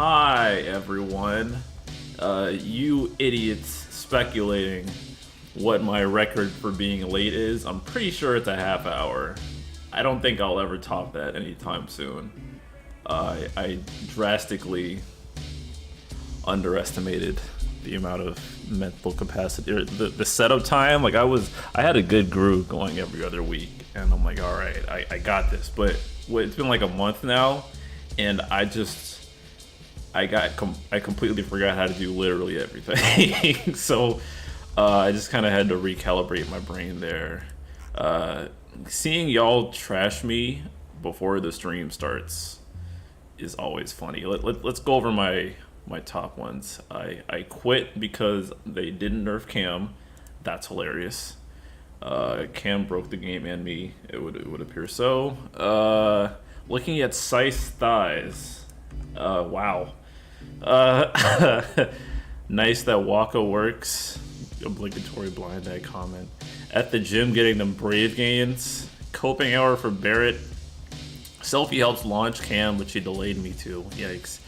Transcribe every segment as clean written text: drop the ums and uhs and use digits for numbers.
Hi, everyone. You idiots speculating what my record for being late is. I'm pretty sure it's a half hour. I don't think I'll ever top that anytime soon. I drastically underestimated the amount of mental capacity, or the setup time. Like I had a good groove going every other week, and I'm like, all right, I got this. But it's been like a month now, and I completely forgot how to do literally everything. So I just kind of had to recalibrate my brain there. Seeing y'all trash me before the stream starts is always funny. Let's go over my top ones. I quit because they didn't nerf Cam. That's hilarious. Cam broke the game and me. It would appear so. Looking at Scythe's thighs. Wow. Nice that Waka works. Obligatory blind eye comment. At the gym getting them brave gains. Coping hour for Barrett. Selfie helps launch Cam, but she delayed me too. Yikes.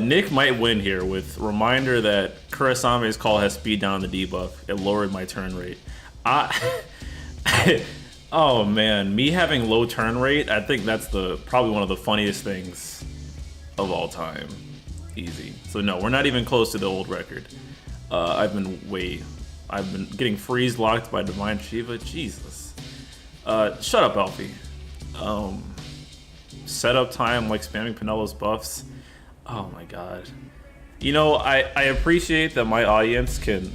Nick might win here with reminder that Kurisame's call has speed down the debuff. It lowered my turn rate. Oh man, me having low turn rate, I think that's probably one of the funniest things of all time. Easy. So no, we're not even close to the old record. I've been getting freeze locked by Divine Shiva. Jesus. Shut up, Alfie. Setup time like spamming Penelo's buffs. Oh my god. You know, I appreciate that my audience can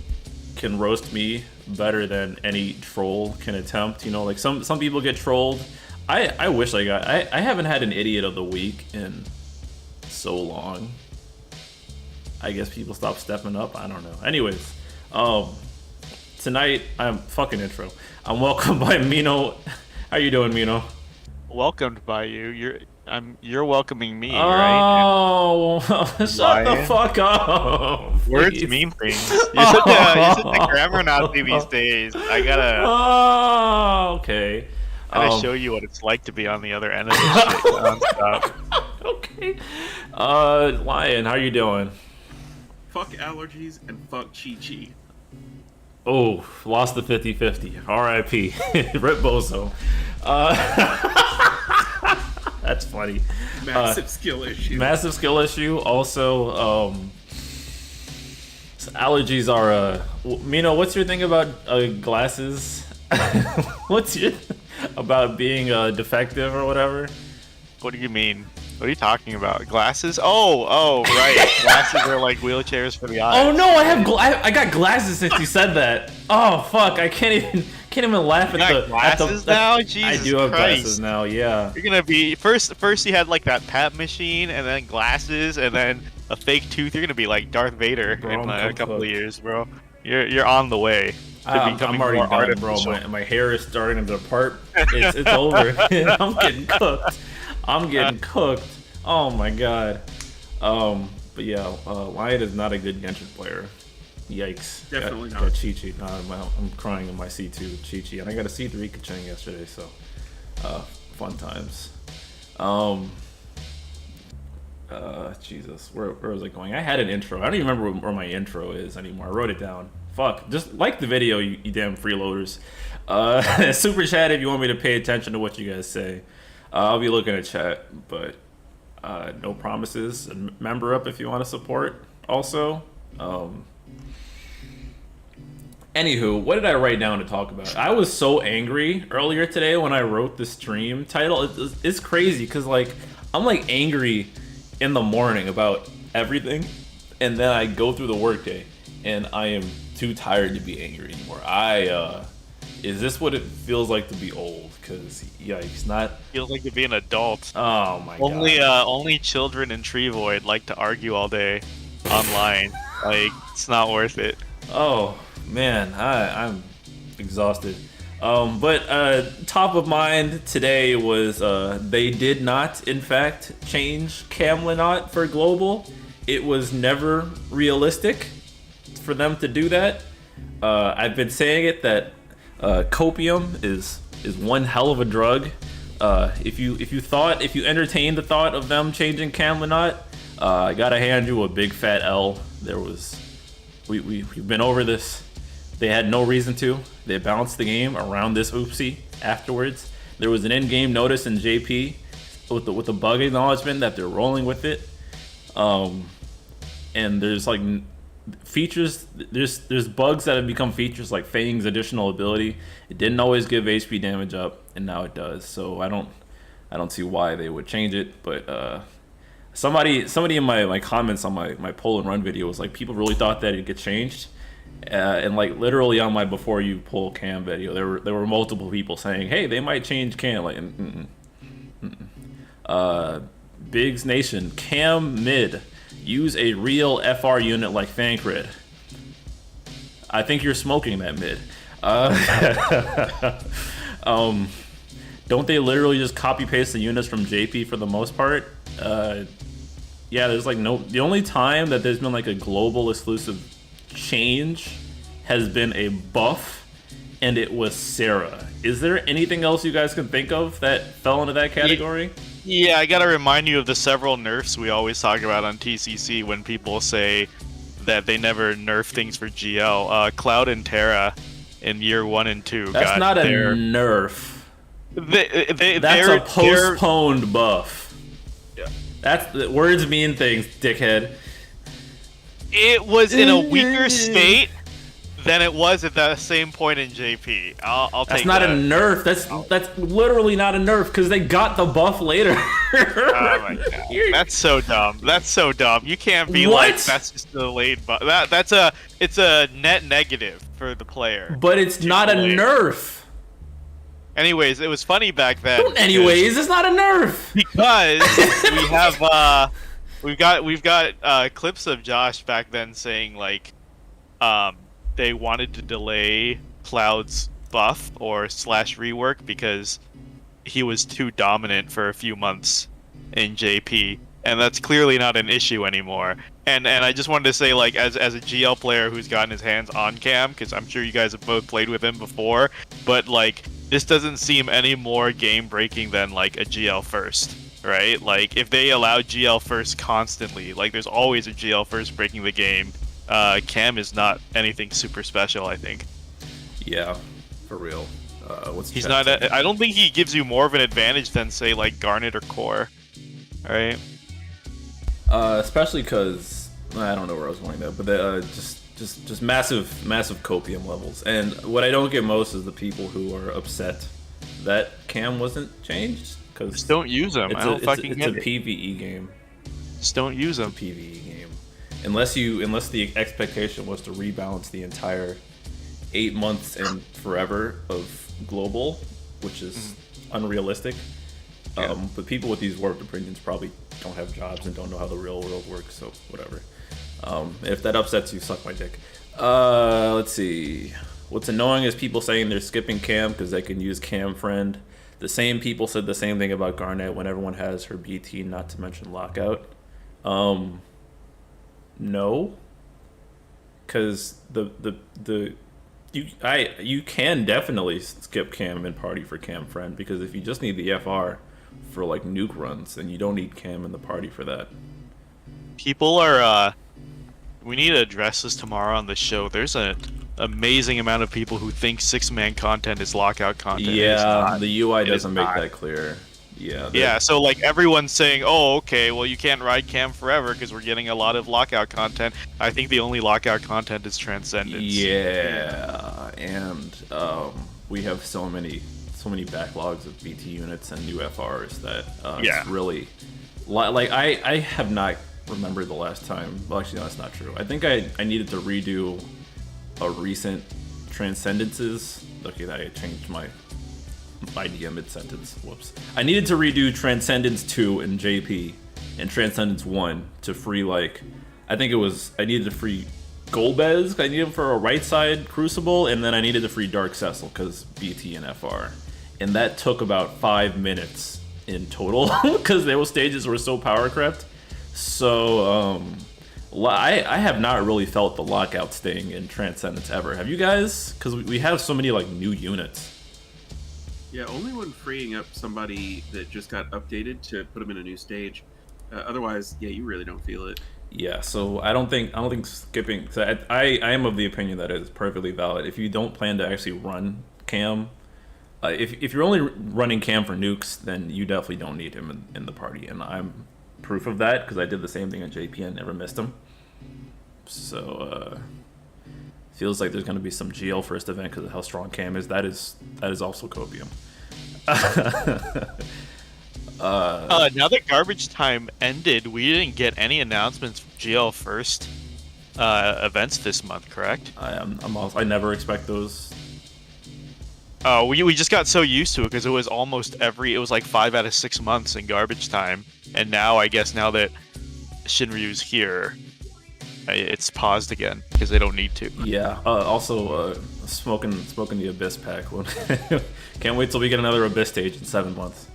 roast me better than any troll can attempt. You know, like some people get trolled. I wish I haven't had an idiot of the week in so long. I guess people stopped stepping up. I don't know. Anyways, tonight I'm fucking intro. I'm welcomed by Mino. How you doing, Mino? Welcomed by you. You're welcoming me, right? Oh, shut the fuck up! Words mean things. You're such a grammar Nazi these days. I gotta. Oh, okay. Show you what it's like to be on the other end of this shit nonstop. Okay. Lion, how you doing? Fuck allergies and fuck Chi-Chi. Oh, lost the 50-50. R.I.P. Rip Bozo. That's funny. Massive skill issue. Massive skill issue. Also, allergies are. Mino, what's your thing about glasses? What's your about being defective or whatever? What do you mean? What are you talking about? Glasses? Oh, right. Glasses are like wheelchairs for the eyes. Oh no, I got glasses since you said that. Oh fuck, I can't even laugh at the glasses now. Jesus I do have Christ. glasses now. Yeah. You're gonna be first. You had like that pap machine, and then glasses, and then a fake tooth. You're gonna be like Darth Vader in a couple of years, bro. You're on the way. I'm already done, bro. My hair is starting to depart. It's over. I'm getting cooked. Oh my god. But yeah, Lion is not a good Genshin player. Yikes. Definitely got not. Chi-Chi. I'm crying in my C2 Chi-Chi, and I got a C3 Kachang yesterday, so fun times. Jesus, where was I going? I had an intro. I don't even remember where my intro is anymore. I wrote it down. Fuck. Just like the video, you damn freeloaders. Super chat if you want me to pay attention to what you guys say. I'll be looking at chat, but no promises. And member up if you want to support. Also, anywho, what did I write down to talk about? I was so angry earlier today when I wrote the stream title. It's crazy because like I'm like angry in the morning about everything, and then I go through the workday, and I am too tired to be angry anymore. Is this what it feels like to be old? Because yikes, Feels like to be an adult. Oh my god. Only children in Tree Void like to argue all day online. Like it's not worth it. Oh man, I'm exhausted. But top of mind today was they did not, in fact, change Camlinot for global. It was never realistic for them to do that. I've been saying it that Copium is one hell of a drug. If you entertained the thought of them changing Camlinot, I gotta hand you a big fat L. We've been over this. They had no reason to. They balanced the game around this oopsie afterwards. There was an in-game notice in JP with the bug acknowledgement that they're rolling with it. And there's like features. There's bugs that have become features like Fang's additional ability. It didn't always give HP damage up, and now it does. So I don't see why they would change it. But somebody in my comments on my pull and run video was like, people really thought that it'd get changed. And like literally on my before you pull cam video, there were multiple people saying, "Hey, they might change cam." Like, Biggs Nation, cam mid, use a real FR unit like Thancred. I think you're smoking that mid. Don't they literally just copy paste the units from JP for the most part? Yeah, there's like the only time that there's been like a global exclusive change has been a buff, and it was Sarah. Is there anything else you guys can think of that fell into that category? Yeah, I gotta remind you of the several nerfs we always talk about on TCC when people say that they never nerf things for GL. Cloud and Terra in year 1 and 2. That's not a nerf. That's a postponed buff. Yeah. Words mean things, dickhead. It was in a weaker state than it was at the same point in JP. I'll take that. That's not a nerf. That's literally not a nerf because they got the buff later. Oh my god, that's so dumb. That's so dumb. You can't be like that's just a delayed buff. It's a net negative for the player. But it's not a nerf. Anyways, it was funny back then. Anyways, it's not a nerf because we have we've got clips of Josh back then saying like they wanted to delay Cloud's buff or / rework because he was too dominant for a few months in JP, and that's clearly not an issue anymore. And I just wanted to say, like, as a GL player who's gotten his hands on Cam, because I'm sure you guys have both played with him before, but like this doesn't seem any more game breaking than like a GL first, right? Like if they allow GL first constantly, like there's always a GL first breaking the game. Cam is not anything super special, I think. Yeah, for real. He's not. I don't think he gives you more of an advantage than say like Garnet or Core, right? Especially because I don't know where I was going there, but just massive copium levels. And what I don't get most is the people who are upset that Cam wasn't changed. Because just don't use them. I don't fucking get it. It's a PvE game. Just don't use them. It's a PvE game. Unless the expectation was to rebalance the entire 8 months and forever of global, which is unrealistic. Yeah. But people with these warped opinions probably don't have jobs and don't know how the real world works, so whatever. If that upsets you, suck my dick. Let's see. What's annoying is people saying they're skipping Cam because they can use Cam Friend. The same people said the same thing about Garnet when everyone has her BT, not to mention Lockout. No, because you can definitely skip Cam and party for Cam Friend, because if you just need the FR for like nuke runs, then you don't need Cam in the party for that. People are we need to address this tomorrow on the show. There's an amazing amount of people who think 6-man content is lockout content. Yeah, the UI doesn't make that clear. Yeah, so like everyone's saying, oh, okay, well you can't ride Cam forever because we're getting a lot of lockout content. I think the only lockout content is Transcendence. Yeah, and we have so many backlogs of BT units and new FRs that it's really like I have not remembered the last time. Well, actually, no, that's not true. I think I needed to redo a recent Transcendences. Okay, that I changed my idea mid-sentence. Whoops. I needed to redo Transcendence 2 in JP and Transcendence 1 to free, like, I needed to free Golbez. I needed him for a right side Crucible, and then I needed to free Dark Cecil because BT and FR. And that took about 5 minutes in total because those stages were so power crept. So, I have not really felt the lockout sting in Transcendence ever. Have you guys? Because we have so many, like, new units. Yeah, only when freeing up somebody that just got updated to put them in a new stage. Otherwise, yeah, you really don't feel it. Yeah, so I don't think skipping. So I am of the opinion that it is perfectly valid. If you don't plan to actually run Cam, if you're only running Cam for nukes, then you definitely don't need him in the party, and I'm proof of that because I did the same thing at JP and never missed him. So feels like there's going to be some GL first event because of how strong Cam is. That is also Copium. Now that garbage time ended, we didn't get any announcements from GL first events this month, correct? I never expect those. We just got so used to it because it was it was like 5 out of 6 months in garbage time, and now I guess now that Shinryu's here, it's paused again because they don't need to. Yeah. Also, smoking the Abyss pack. Can't wait till we get another Abyss stage in 7 months.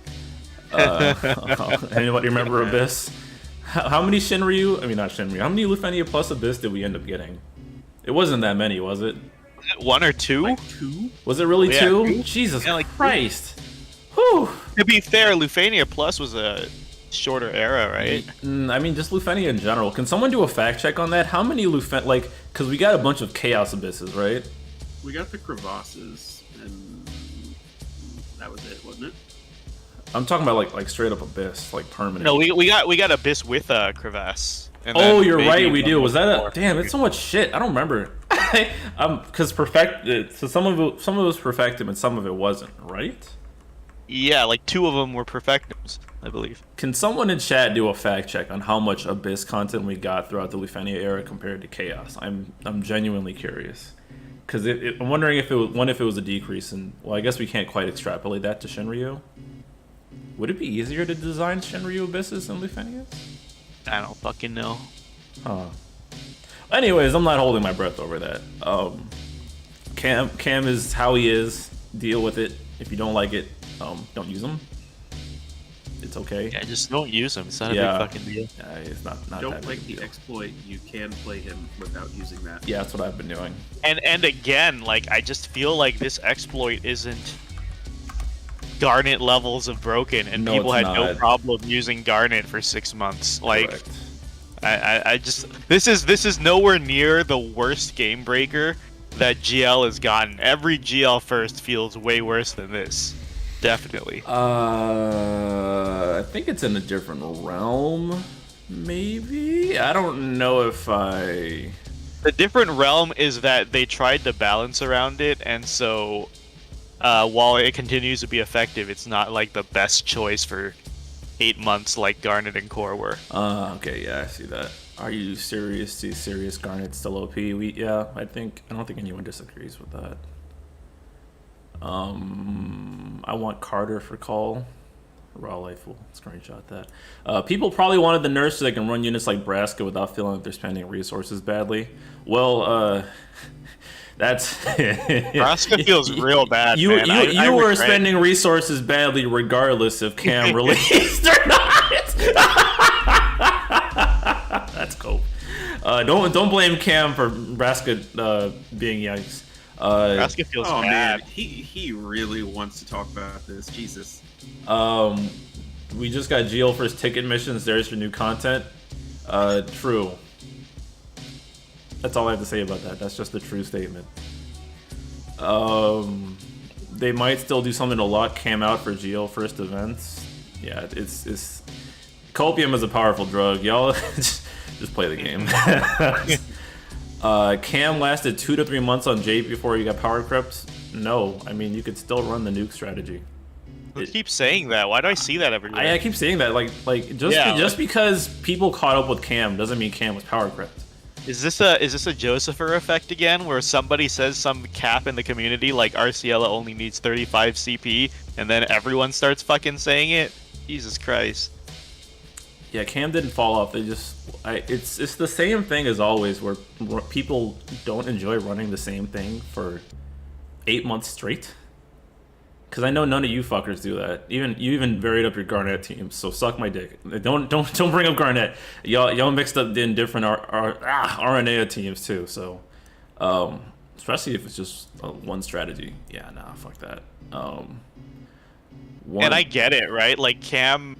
Anybody remember Abyss? How many Shinryu? I mean, not Shinryu. How many Lufenia plus Abyss did we end up getting? It wasn't that many, was it? Was it 1 or 2? Like 2? Was it really Yeah, 2? 2? Jesus Yeah, like 2. Christ. Whew. To be fair, Lufania Plus was a shorter era, right? I mean, just Lufenia in general. Can someone do a fact check on that? How many Lufenia, because we got a bunch of Chaos Abysses, right? We got the crevasses, and that was it, wasn't it? I'm talking about like straight up Abyss, like permanent. No, we got Abyss with crevasse. And Oh, then you're maybe right, we do. one Was that more. a damn? It's so much shit. I don't remember. Because so some of it was perfectum and some of it wasn't, right? Yeah, like 2 of them were perfectums, I believe. Can someone in chat do a fact check on how much Abyss content we got throughout the Lufenia era compared to Chaos? I'm genuinely curious. Because I'm wondering if it was a decrease in. Well, I guess we can't quite extrapolate that to Shinryu. Would it be easier to design Shinryu Abysses than Lufenia? I don't fucking know. Huh. Anyways, I'm not holding my breath over that. Cam is how he is. Deal with it. If you don't like it, don't use him. It's okay. Yeah, just don't use him. It's not a Yeah. big fucking deal. It's not Don't that like big a the deal. exploit. You can play him without using that. Yeah, that's what I've been doing. And again, like I just feel like this exploit isn't Garnet levels of broken, and No, people it's had no not. problem using Garnet for 6 months. Like Correct. I just this is nowhere near the worst game breaker that GL has gotten. Every GL first feels way worse than this. Definitely. I think it's in a different realm. Maybe? I don't know if I. The different realm is that they tried to balance around it, and so while it continues to be effective, it's not like the best choice for 8 months like Garnet and Core were. Okay, yeah, I see that. Are you serious? Serious Garnet still OP? I don't think anyone disagrees with that. I want Carter for call. Raw life will screenshot that. People probably wanted the nurse so they can run units like Braska without feeling like they're spending resources badly. Well, that's Braska feels real bad, You man. I were regret- spending resources badly regardless if Cam released or not. That's cool. Don't blame Cam for Braska being yikes. Braska feels Oh bad. man, he really wants to talk about this. Jesus. We just got GL for his ticket missions. There's your new content. True. That's all I have to say about that. That's just a true statement. They might still do something to lock Cam out for GL first events. Yeah, it's Copium is a powerful drug. Y'all just play the game. Cam lasted 2 to 3 months on Jade before he got power crept. No, I mean you could still run the nuke strategy. Who keeps saying that? Why do I see that everywhere? I keep saying that just because people caught up with Cam doesn't mean Cam was power crept. Is this a Josepher effect again, where somebody says some cap in the community like Arciela only needs 35 CP, and then everyone starts fucking saying it? Jesus Christ. Yeah, Cam didn't fall off. It's the same thing as always, where people don't enjoy running the same thing for 8 months straight. Because I know none of you fuckers do that. You even varied up your Garnet teams, so suck my dick. Don't bring up Garnet. Y'all mixed up in different RNA teams too. So, especially if it's just one strategy. Yeah, nah, fuck that. And I get it, right? Like Cam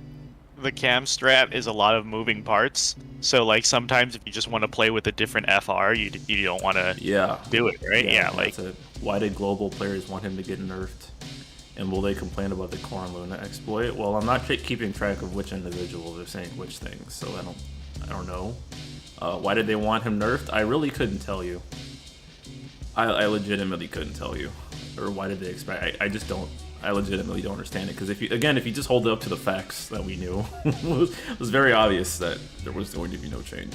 the cam strat is a lot of moving parts. So like sometimes if you just want to play with a different FR, you don't want to do it, right? Yeah, like that's it. Why did global players want him to get nerfed? And will they complain about the Corn Luna exploit? Well, I'm not keeping track of which individuals are saying which things, so I don't know. Why did they want him nerfed? I really couldn't tell you. I legitimately couldn't tell you. Or why did they expect? I just don't. I legitimately don't understand it, because if you just hold it up to the facts that we knew, it was very obvious that there was going to be no change.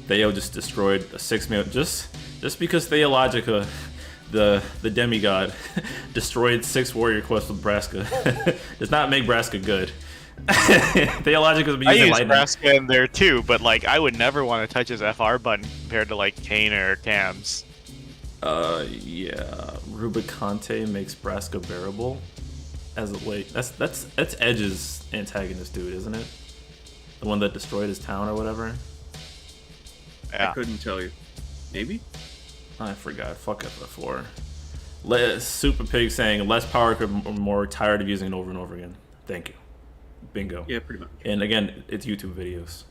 Theo just destroyed a 6-man just because Theologica, the demigod, destroyed 6 warrior quests with Braska does not make Braska good. Theologica's been using lightning. I use Braska in there too, but like I would never want to touch his FR button compared to like Kane or Cam's. Yeah, Rubicante makes Braska bearable. That's Edge's antagonist dude, isn't it? The one that destroyed his town or whatever. Yeah. I couldn't tell you. Maybe. I forgot. Fuck FF4. Super Pig saying less power, more tired of using it over and over again. Thank you. Bingo. Yeah, pretty much. And again, it's YouTube videos.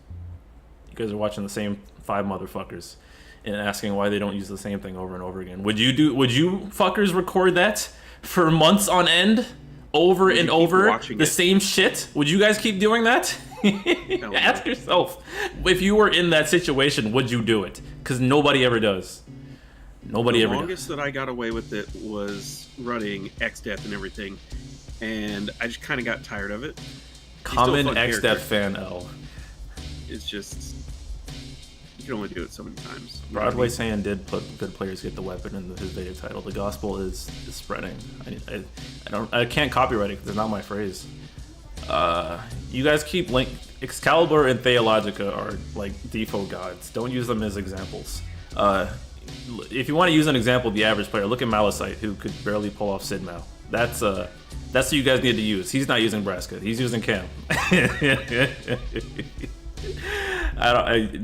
You guys are watching the same 5 motherfuckers and asking why they don't use the same thing over and over again. Would you fuckers record that for months on end, over and over, the same shit? Would you guys keep doing that? Ask yourself, if you were in that situation, would you do it? Because nobody ever does. Nobody ever does. The longest that I got away with it was running X-Death and everything, and I just kind of got tired of it. Common X-Death fan L. It's just... You can only do it so many times. Broadway saying did put good players get the weapon in his beta title. The gospel is spreading. I can't copyright it because it's not my phrase. You guys keep Excalibur and Theologica are like default gods. Don't use them as examples. If you want to use an example of the average player, look at Malicite, who could barely pull off Sidmao. That's what you guys need to use. He's not using Braska. He's using Cam.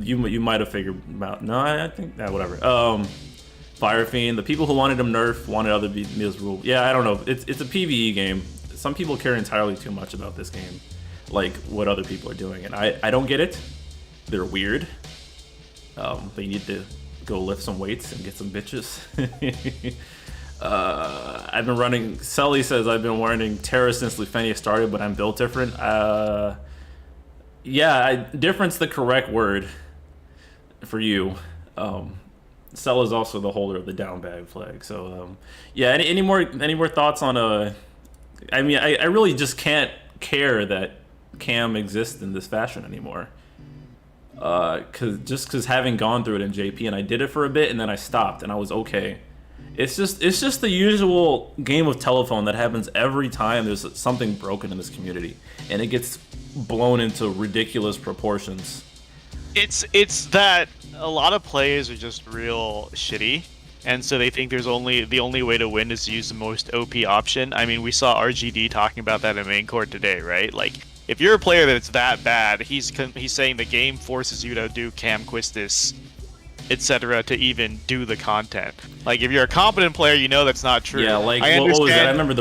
You might have figured him out. No, I think whatever. Fire Fiend. The people who wanted him nerf wanted other Mia's rule. Yeah, I don't know. It's a PvE game. Some people care entirely too much about this game, like what other people are doing, and I don't get it. They're weird. They need to go lift some weights and get some bitches. I've been running. Sully says I've been running Terra since Lufenia started, but I'm built different. Yeah, different's the correct word for you. Cell is also the holder of the down bag flag. So yeah, any more thoughts on I mean, I really just can't care that Cam exists in this fashion anymore. Cause having gone through it in JP, and I did it for a bit and then I stopped and I was okay. It's just the usual game of telephone that happens every time there's something broken in this community, and it gets blown into ridiculous proportions. It's that a lot of players are just real shitty, and so they think the only way to win is to use the most OP option. I mean, we saw RGD talking about that in main court today, right? Like, if you're a player that's that bad, he's saying the game forces you to do Cam Quistis, etc., to even do the content. Like, if you're a competent player, you know that's not true. Yeah, like what was that? I remember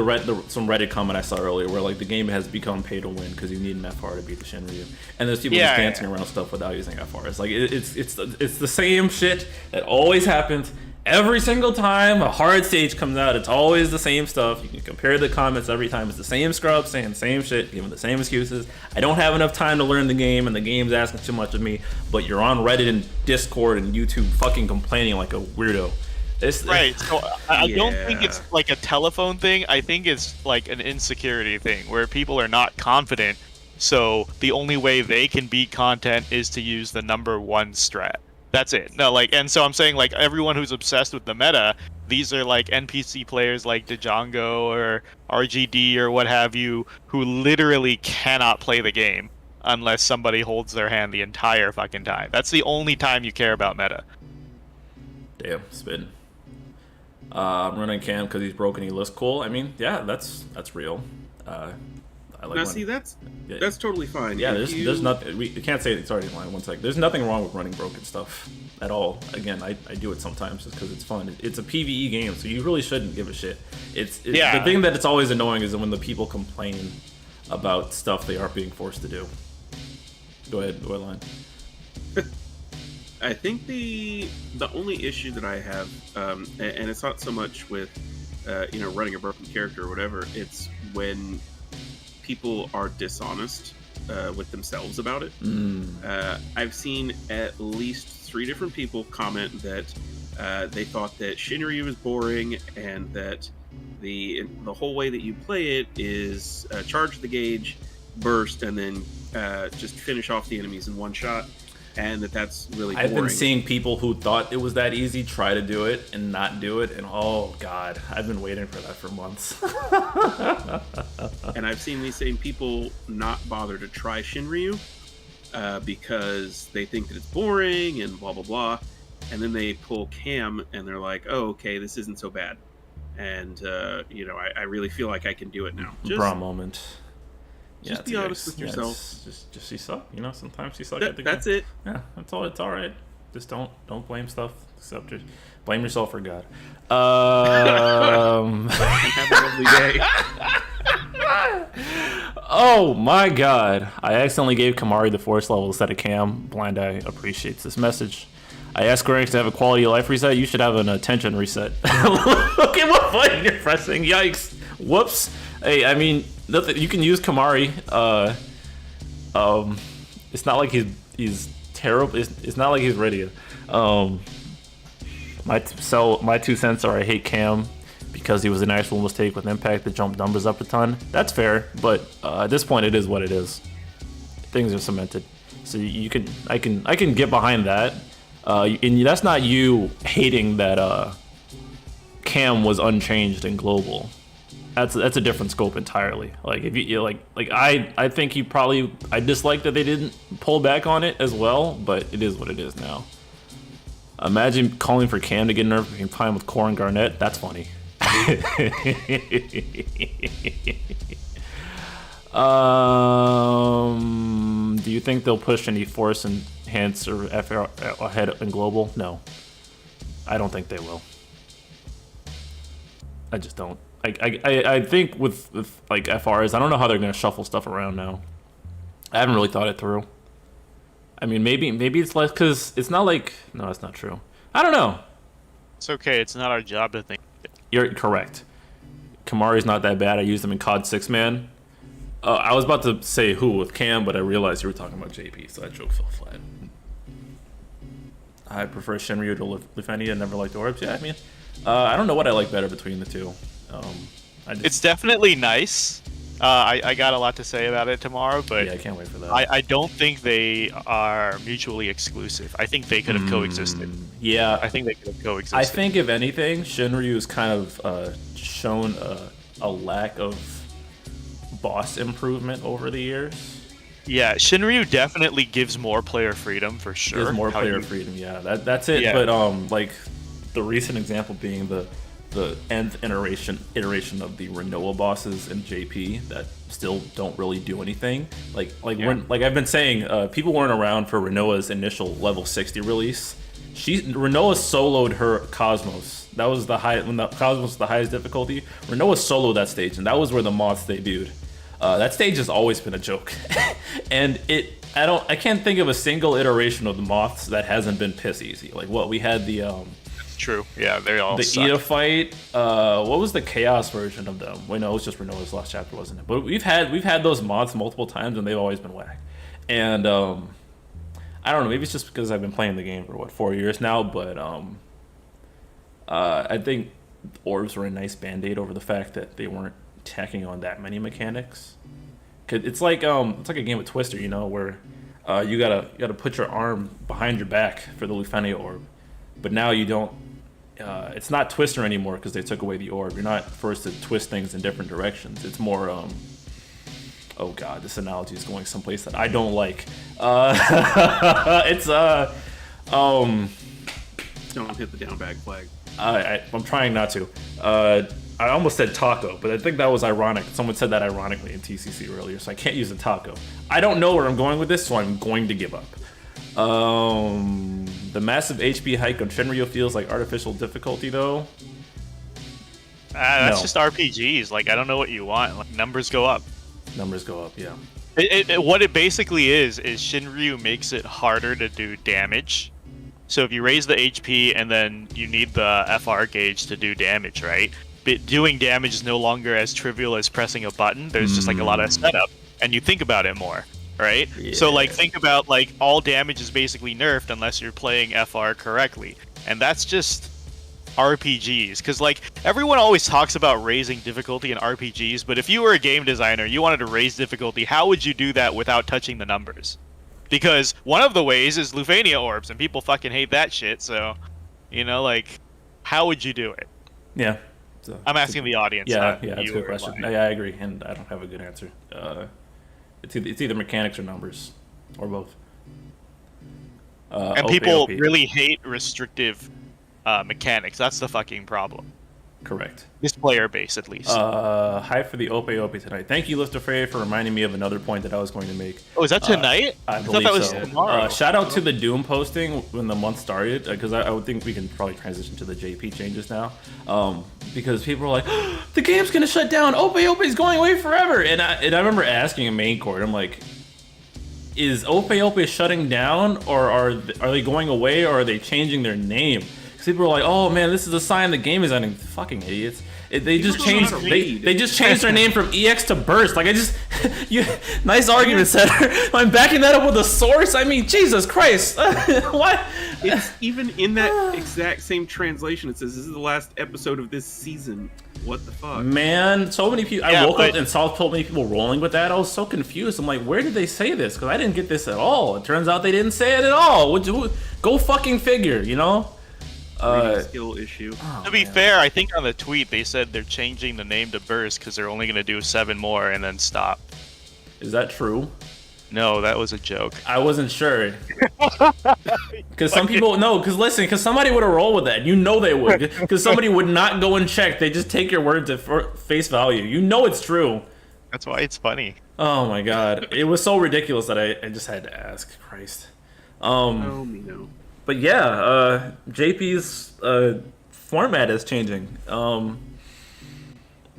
some Reddit comment I saw earlier where like the game has become pay to win because you need an FR to beat the Shinryu, and there's people just dancing around stuff without using FR. It's like it's the same shit that always happens. Every single time a hard stage comes out, it's always the same stuff. You can compare the comments every time. It's the same scrub saying the same shit, giving the same excuses. I don't have enough time to learn the game, and the game's asking too much of me. But you're on Reddit and Discord and YouTube fucking complaining like a weirdo. Right. So I don't think it's like a telephone thing. I think it's like an insecurity thing where people are not confident. So the only way they can beat content is to use the number 1 strat. That's it. No, like, and so I'm saying, like, everyone who's obsessed with the meta, these are like NPC players like Django or RGD or what have you, who literally cannot play the game unless somebody holds their hand the entire fucking time. That's the only time you care about meta. Damn, spin. I'm running Cam because he's broken. He looks cool. I mean, yeah, that's real. I like see, that's totally fine. Yeah, there's nothing. We can't say it. Sorry, line 1 sec. There's nothing wrong with running broken stuff at all. Again, I do it sometimes just because it's fun. It's a PvE game, so you really shouldn't give a shit. The thing that it's always annoying is when the people complain about stuff they aren't being forced to do. Go ahead, Line. I think the only issue that I have, and it's not so much with running a broken character or whatever. It's when people are dishonest with themselves about it. I've seen at least 3 different people comment that they thought that Shinryu was boring and that the whole way that you play it is charge the gauge, burst, and then just finish off the enemies in one shot, and that's really boring. I've been seeing people who thought it was that easy try to do it and not do it, and oh god, I've been waiting for that for months. And I've seen these same people not bother to try Shinryu because they think that it's boring and blah blah blah, and then they pull Cam and they're like, oh okay, this isn't so bad, and I really feel like I can do it now. Bra moment. Just be honest with yourself. Just you suck. Sometimes you suck. That's it. Yeah, that's all. It's all right. Just don't blame stuff. Except just blame yourself for God. Have a lovely day. Oh my God! I accidentally gave Kamari the force level instead of Cam. Blind Eye appreciates this message. I asked Greg to have a quality of life reset. You should have an attention reset. Look at what button you're pressing. Yikes! Whoops. Hey, I mean, you can use Kamari. It's not like he's terrible. It's not like he's ready. My 2 cents are I hate Cam because he was an actual mistake with impact that jumped numbers up a ton. That's fair, but at this point it is what it is. Things are cemented, so I can get behind that. And that's not you hating that Cam was unchanged in global. That's a different scope entirely. Like if you I think I dislike that they didn't pull back on it as well, but it is what it is now. Imagine calling for Cam to get nerfed and playing with Core and Garnet. That's funny. Do you think they'll push any Force Enhance or FR ahead in global? No, I don't think they will. I just don't. I think with like FRs, I don't know how they're gonna shuffle stuff around now. I haven't really thought it through. I mean, maybe it's less because it's not like no, that's not true. I don't know. It's okay. It's not our job to think. You're correct. Kamari's not that bad. I used him in COD 6-man. I was about to say who with Cam, but I realized you were talking about JP, so that joke fell flat. I prefer Shinryu to Lufenia. I never liked Orbs. Yeah, I mean, I don't know what I like better between the two. It's definitely nice. I got a lot to say about it tomorrow, but yeah, I can't wait for that. I don't think they are mutually exclusive. I think they could have coexisted. Yeah, I think they could have coexisted. I think if anything, Shinryu's kind of shown a lack of boss improvement over the years. Yeah, Shinryu definitely gives more player freedom for sure. Gives more player freedom. Yeah, that's it. Yeah. But like the recent example being the nth iteration of the Renoa bosses in JP that still don't really do anything. When I've been saying, people weren't around for Renoa's initial level 60 release. Renoa soloed her Cosmos. That was when the Cosmos was the highest difficulty. Renoa soloed that stage, and that was where the moths debuted. That stage has always been a joke, and I can't think of a single iteration of the moths that hasn't been piss easy. Like what we had the True. Yeah, they all the suck. Ida fight. What was the Chaos version of them? Wait, no, it was just Renoa's last chapter, wasn't it? But we've had those mods multiple times, and they've always been whack. And I don't know. Maybe it's just because I've been playing the game for 4 years now. But I think orbs were a nice band-aid over the fact that they weren't tacking on that many mechanics. Cause it's like a game with Twister, where you gotta put your arm behind your back for the Lufenia orb, but now you don't. It's not Twister anymore because they took away the orb. You're not forced to twist things in different directions. It's more, oh god, this analogy is going someplace that I don't like. It's Don't hit the down bag flag. I'm trying not to. I almost said taco, but I think that was ironic. Someone said that ironically in TCC earlier, so I can't use a taco. I don't know where I'm going with this, so I'm going to give up. The massive HP hike on Shinryu feels like artificial difficulty, though. That's just RPGs. Like, I don't know what you want. Like, numbers go up. Numbers go up, yeah. What it basically is Shinryu makes it harder to do damage. So if you raise the HP and then you need the FR gauge to do damage, right? But doing damage is no longer as trivial as pressing a button. There's just like a lot of setup, and you think about it more, right? Yeah. So like think about like all damage is basically nerfed unless you're playing FR correctly, and that's just RPGs. Because like everyone always talks about raising difficulty in RPGs, but if you were a game designer, you wanted to raise difficulty, how would you do that without touching the numbers? Because one of the ways is Lufania orbs, and people fucking hate that shit. So, you know, like, how would you do it? Yeah. I'm asking the audience. Yeah, it's a you good or question. like- Yeah, I agree, and I don't have a good answer. It's either mechanics or numbers, or both. And OP, people OP. really hate restrictive mechanics. That's the fucking problem. Correct. This player base, at least. Hi for the OP tonight. Thank you, Lister Frey, for reminding me of another point that I was going to make. Oh, is that tonight? I thought believe that was so. tomorrow. Shout out to the Doom posting when the month started, because I would think we can probably transition to the JP changes now. Because people are like, the game's gonna shut down. OP is going away forever. And I remember asking a main court, I'm like, is OP shutting down, or are they going away, or are they changing their name? Because people are like, oh man, this is a sign the game is ending. Fucking idiots. They just don't know changed. how to They read. just changed their name from EX to Burst. Like nice argument, Setter. I'm backing that up with a source. I mean, Jesus Christ. What? It's even in that exact same translation. It says this is the last episode of this season. What the fuck? Man, so many people. Yeah, I woke up but- and saw so many people rolling with that. I was so confused. I'm like, where did they say this? Because I didn't get this at all. It turns out they didn't say it at all. Go fucking figure, you know? Reading skill issue. To be fair, I think on the tweet they said they're changing the name to Burst because they're only going to do 7 more and then stop. Is that true? No, that was a joke. I wasn't sure. Because some people, no, because somebody would have rolled with that. You know they would. Because somebody would not go and check. They just take your word to face value. You know it's true. That's why it's funny. Oh my god. It was so ridiculous that I just had to ask. Christ. Oh, Mino. But yeah, JP's format is changing.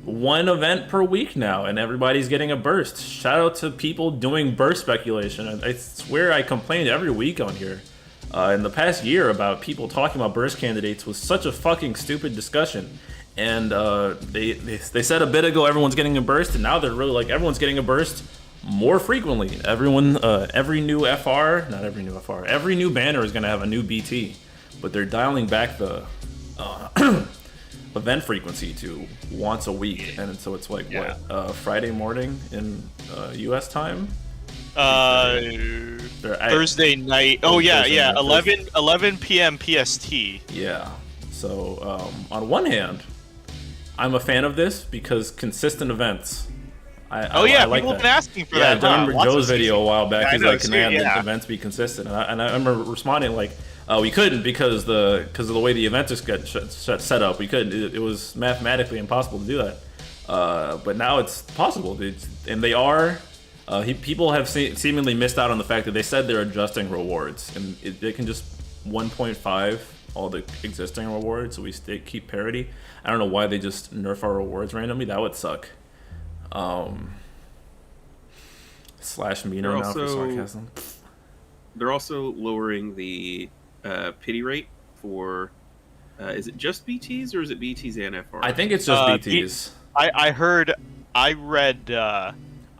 One event per week now, and everybody's getting a burst. Shout out to people doing burst speculation. I swear I complained every week on here in the past year about people talking about burst candidates was such a fucking stupid discussion. And they said a bit ago everyone's getting a burst, and now they're really like everyone's getting a burst more frequently. Every new banner is going to have a new BT, but they're dialing back the event frequency to once a week, and so it's like Friday morning in U.S. time. Thursday night. Oh yeah, Thursday yeah. night. 11 p.m. PST. Yeah. So on one hand, I'm a fan of this because consistent events. Oh yeah, I like people that. have been asking for Yeah, that. I remember Lots of Joe's video a while back. Yeah, I He's know, like, too, "Man, yeah. the events be consistent," and I remember responding like, "We couldn't because of the way the events just got set up. We couldn't. It was mathematically impossible to do that. But now it's possible, and they are. People have seemingly missed out on the fact that they said they're adjusting rewards, and they can just 1.5 all the existing rewards, so we keep parity. I don't know why they just nerf our rewards randomly. That would suck." Slash Mino now for sarcasm. They're also lowering the pity rate for. Is it just BTs or is it BTs and FR? I think it's just BTs. I read. I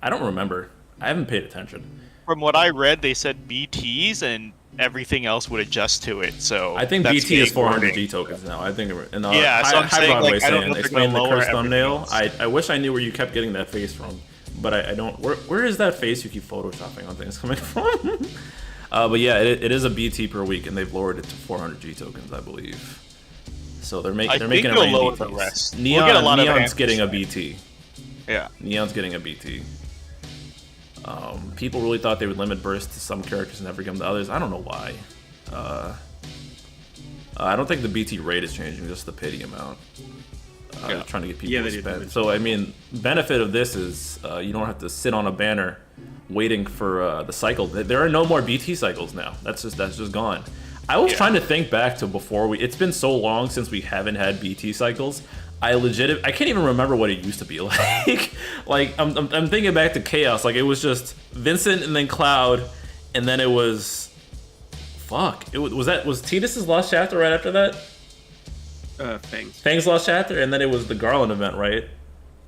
don't remember. I haven't paid attention. From what I read, they said BTs and everything else would adjust to it. So I think that's BT is vague 400 wording. G tokens now. I think. And, Yeah, so I'm saying, Broadway like, I don't saying, know if they're explain gonna the lower curse thumbnail. everything I wish I knew where you kept getting that face from, but I don't. Where is that face you keep photoshopping on things coming from? But yeah, it is a BT per week, and they've lowered it to 400 G tokens, I believe. So they're making it they'll rain lower BTs. the rest. Neon, We'll get a lot of Neon's answers getting a to that. BT. Yeah. Neon's getting a BT. People really thought they would limit burst to some characters and never give them to others. I don't know why. I don't think the BT rate is changing, just the pity amount. Trying to get people Yeah, to they did spend. mention So I mean, benefit of this is you don't have to sit on a banner waiting for the cycle. There are no more BT cycles now. That's just gone. I was trying to think back to before it's been so long since we haven't had BT cycles. I can't even remember what it used to be like. Like I'm thinking back to Chaos. Like it was just Vincent and then Cloud, and then it was, was Tidus's Lost Chapter right after that? Fang's Lost Chapter, and then it was the Garland event, right?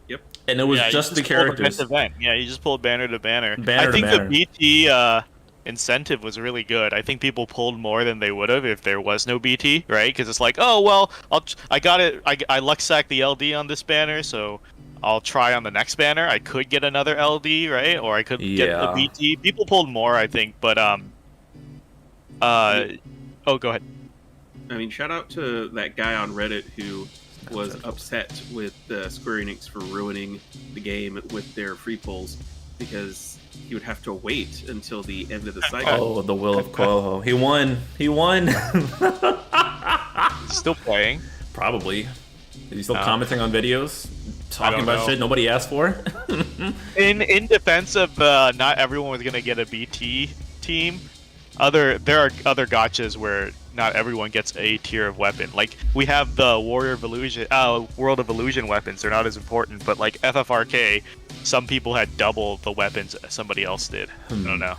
Yep. And it was just the characters. Event. Yeah, you just pulled banner to banner. Banner I think to banner. the BT incentive was really good. I think people pulled more than they would have if there was no BT, right? Because it's like, oh well, I got it. I luck sacked the LD on this banner, so I'll try on the next banner. I could get another LD, right? Or I could get the BT. People pulled more, I think, but oh, go ahead. I mean, shout out to that guy on Reddit who was upset with Square Enix for ruining the game with their free pulls, because he would have to wait until the end of the cycle. Oh, the will of Coelho. He won. Still playing? Probably. Is he still commenting on videos? Talking about shit nobody asked for? In defense of not everyone was going to get a BT team, there are other gotchas where not everyone gets a tier of weapon. Like, we have the World of Illusion weapons. They're not as important, but like FFRK, some people had double the weapons somebody else did. I don't know.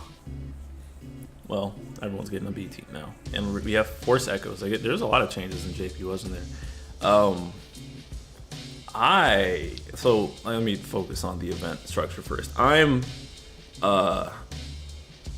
Well, everyone's getting a BT now. And we have Force Echoes. Like, there's a lot of changes in JP, wasn't there? So let me focus on the event structure first. I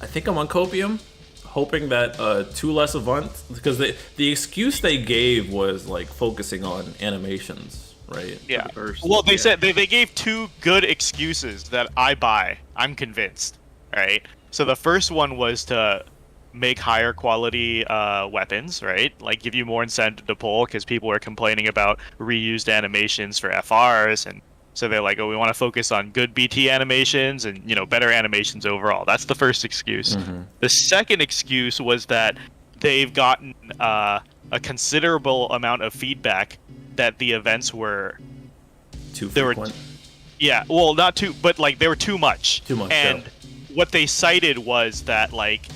think I'm on Copium, hoping that 2 less events, because the excuse they gave was like focusing on animations, right? Yeah. Well, they said they gave 2 good excuses that I buy. I'm convinced. Right. So the first one was to make higher quality weapons, right? Like give you more incentive to pull, because people are complaining about reused animations for FRs, and so they're like, oh, we want to focus on good BT animations and, you know, better animations overall. That's the first excuse. Mm-hmm. The second excuse was that they've gotten a considerable amount of feedback that the events were too frequent. Yeah, well, not too, but like they were too much. Too much. And what they cited was that, like,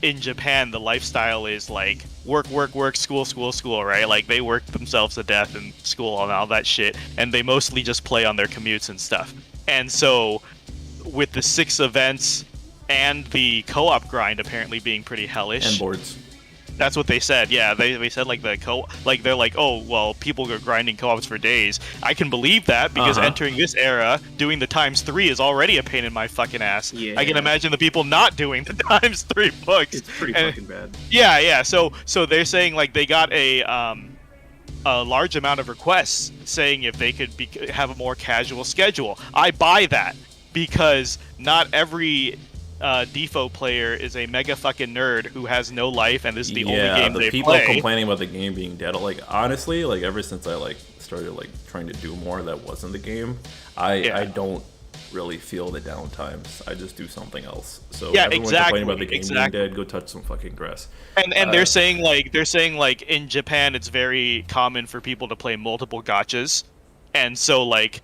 in Japan, the lifestyle is like work, school, right? Like they work themselves to death in school and all that shit, and they mostly just play on their commutes and stuff. And so with the 6 events and the co-op grind apparently being pretty hellish. And boards. That's what they said. Yeah, they said like they're like, oh well, people are grinding co-ops for days. I can believe that, because entering this era, doing the ×3 is already a pain in my fucking ass. Yeah. I can imagine the people not doing the ×3 books. It's pretty fucking bad. Yeah. So they're saying like they got a large amount of requests saying if they could have a more casual schedule. I buy that, because not every Defo player is a mega fucking nerd who has no life, and this is the only game they play. People complaining about the game being dead, like honestly, like ever since I like started like trying to do more that wasn't the game, I don't really feel the downtimes. I just do something else. So everyone complaining about the game being dead, go touch some fucking grass. And they're saying like in Japan it's very common for people to play multiple gachas, and so like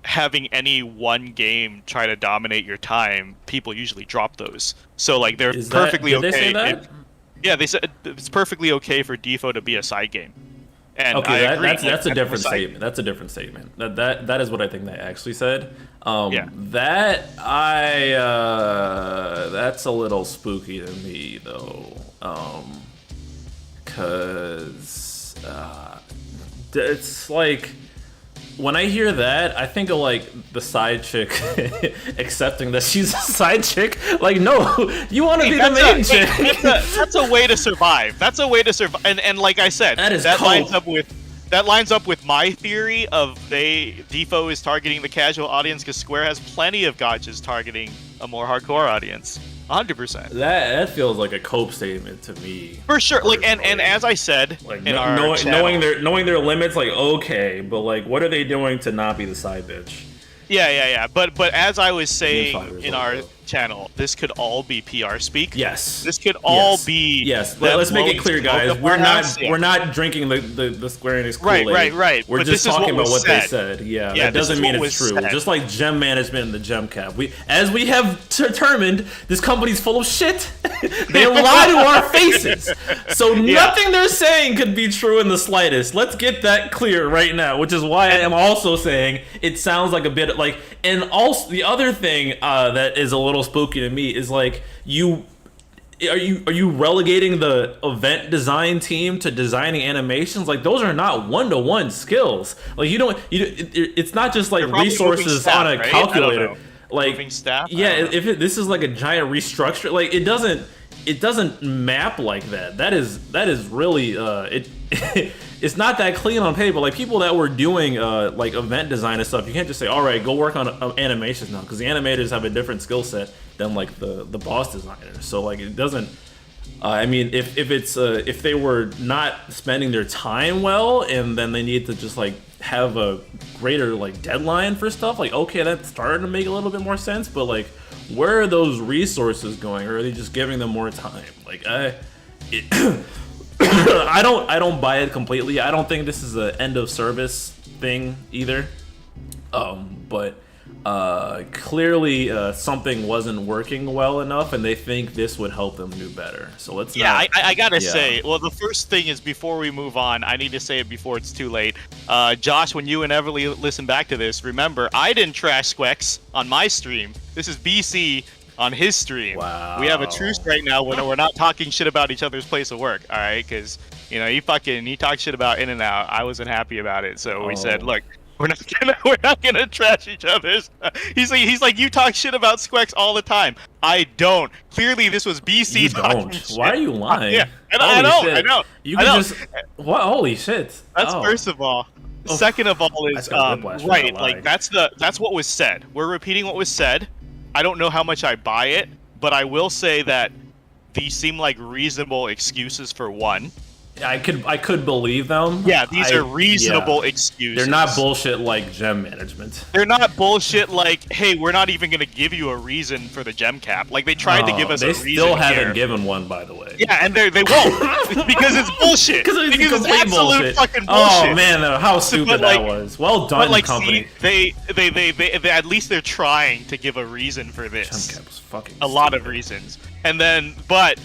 having any one game try to dominate your time, people usually drop those. So like they're perfectly okay. Did they say that? Yeah, they said it's perfectly okay for Defo to be a side game. And okay, that's a different statement. That's a different statement. That is what I think they actually said. That's a little spooky to me though, because it's like, when I hear that, I think of like the side chick accepting that she's a side chick. Like, no, you want to be the main chick. That's a way to survive. That's a way to survive. And like I said, that lines up with my theory of Defo is targeting the casual audience, because Square has plenty of gotchas targeting a more hardcore audience. 100%. That feels like a cope statement to me. For sure. Like, and as I said, like in our channel, knowing their limits, like, okay, but like, what are they doing to not be the side bitch? Yeah. But as I was saying in our channel, this could all be PR speak. Yes. This could all Yes. be. Yes. them Let's make it blowing clear, smoke guys. up We're our not ass. Yeah. we're not drinking the Square Enix Right, Kool-Aid. right. We're But just this is talking what about was what they said. said. Yeah, Yeah, that this is doesn't mean what it's was true. said. Just like gem management and the gem cap. As we have determined, this company's full of shit. They lie to our faces. So nothing they're saying could be true in the slightest. Let's get that clear right now, which is why I am also saying it sounds like a bit like. And also the other thing that is a little spooky to me is like are you relegating the event design team to designing animations? Like those are not one-to-one skills. Like it's not just like They're probably resources moving staff, on a right? calculator. I don't know. Like Moving staff? I yeah, don't know. if this is like a giant restructure, like it doesn't map like that. That is really it's not that clean on paper. Like people that were doing like event design and stuff, you can't just say, all right, go work on animations now, because the animators have a different skill set than like the boss designers. So like it doesn't. I mean, if they were not spending their time well, and then they need to just like have a greater like deadline for stuff, like okay, that's starting to make a little bit more sense. But like, where are those resources going, or are they just giving them more time? Like I don't buy it completely. I don't think this is an end of service thing either. But clearly something wasn't working well enough, and they think this would help them do better. So let's. Yeah, I gotta Yeah. say, well, the first thing is, before we move on, I need to say it before it's too late. Josh, when you and Everly listen back to this, remember, I didn't trash Squex on my stream. This is BC on his stream. Wow. We have a truce right now when we're not talking shit about each other's place of work, all right? Because, you know, you talk shit about In and Out. I wasn't happy about it, so we said, look, we're not gonna trash each other's. He's like, you talk shit about Squex all the time. I don't. Clearly, this was BC You talking don't. shit. Why are you lying? Yeah, Holy I shit. know. You I can know. just. What? Holy shit. That's Oh. first of all. Oh. Second of all I is got whiplash for right. that Like lie. that's what was said. We're repeating what was said. I don't know how much I buy it, but I will say that these seem like reasonable excuses for one. I could believe them. Yeah, these are reasonable yeah. excuses. They're not bullshit like gem management. They're not bullshit like, hey, we're not even gonna give you a reason for the gem cap. Like they tried to give us a reason. They still haven't here. given one, by the way. Yeah, and they won't because it's bullshit. Because it's complete absolute bullshit. fucking bullshit. Oh man, how stupid like- that was. Well done, But like, company. see, they at least they're trying to give a reason for this. Gem cap was fucking A lot of stupid. reasons, and then, but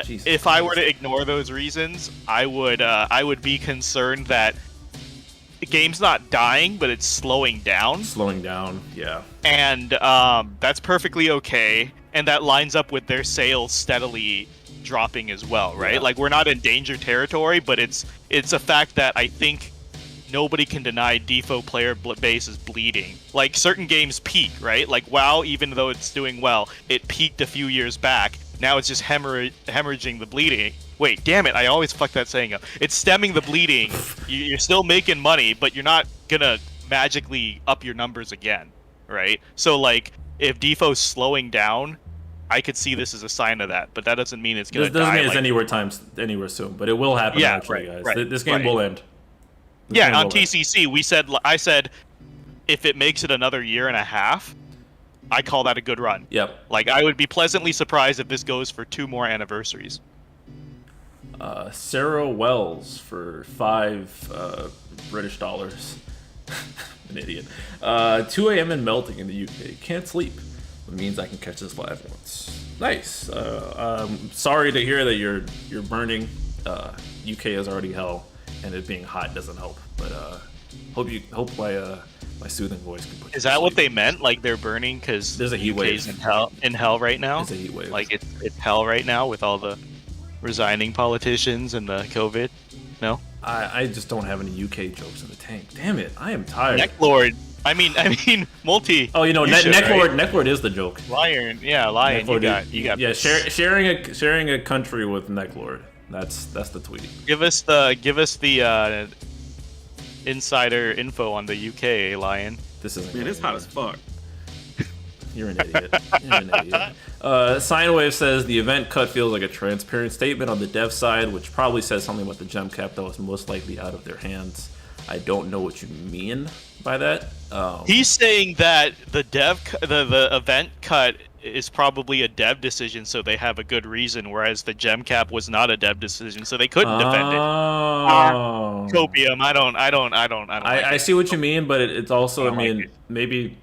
Jesus if I were Christ. to ignore those reasons, I would be concerned that the game's not dying, but it's slowing down, Slowing down, yeah. and that's perfectly okay, and that lines up with their sales steadily dropping as well, right? Yeah. Like we're not in danger territory, but it's a fact that I think nobody can deny Defo player base is bleeding. Like certain games peak, right? Like WoW, even though it's doing well, it peaked a few years back. Now it's just hemorrhaging the bleeding. Wait, damn it! I always fuck that saying up. It's stemming the bleeding. You're still making money, but you're not gonna magically up your numbers again, right? So like, if Defo's slowing down, I could see this as a sign of that. But that doesn't mean it's gonna This doesn't die. mean it's like, anywhere soon, but it will happen Yeah, eventually, right, guys. right, This game right. will end. This Yeah, game on will end. TCC, I said, if it makes it another year and a half, I call that a good run. Yep. Like, I would be pleasantly surprised if this goes for 2 more anniversaries. Sarah Wells for $5 British dollars. An idiot. 2 a.m. and melting in the UK. Can't sleep. It means I can catch this live once. Nice. Sorry to hear that you're burning. UK is already hell, and it being hot doesn't help. But hope my soothing voice can put. Is that what they meant? Like they're burning because There's a heat wave. in hell right now? It's a heat wave. Like it's hell right now with all the resigning politicians and the COVID? No? I just don't have any UK jokes in the tank. Damn it, I am tired. Necklord. I mean, multi. Oh, you know, should, Necklord. right? Necklord is the joke. Lion. Yeah, Lion. Necklord You got. Yeah, sharing a country with Necklord. That's the tweet. Give us the insider info on the UK, Lion. This isn't. Man, going it's hot as anywhere. fuck. You're an idiot. You're an idiot. Sinewave says the event cut feels like a transparent statement on the dev side, which probably says something about the gem cap that was most likely out of their hands. I don't know what you mean by that. He's saying that the event cut is probably a dev decision, so they have a good reason. Whereas the gem cap was not a dev decision, so they couldn't defend it. Oh. Copium, I don't like I it. see what you mean, but it's also, I don't like mean, it. maybe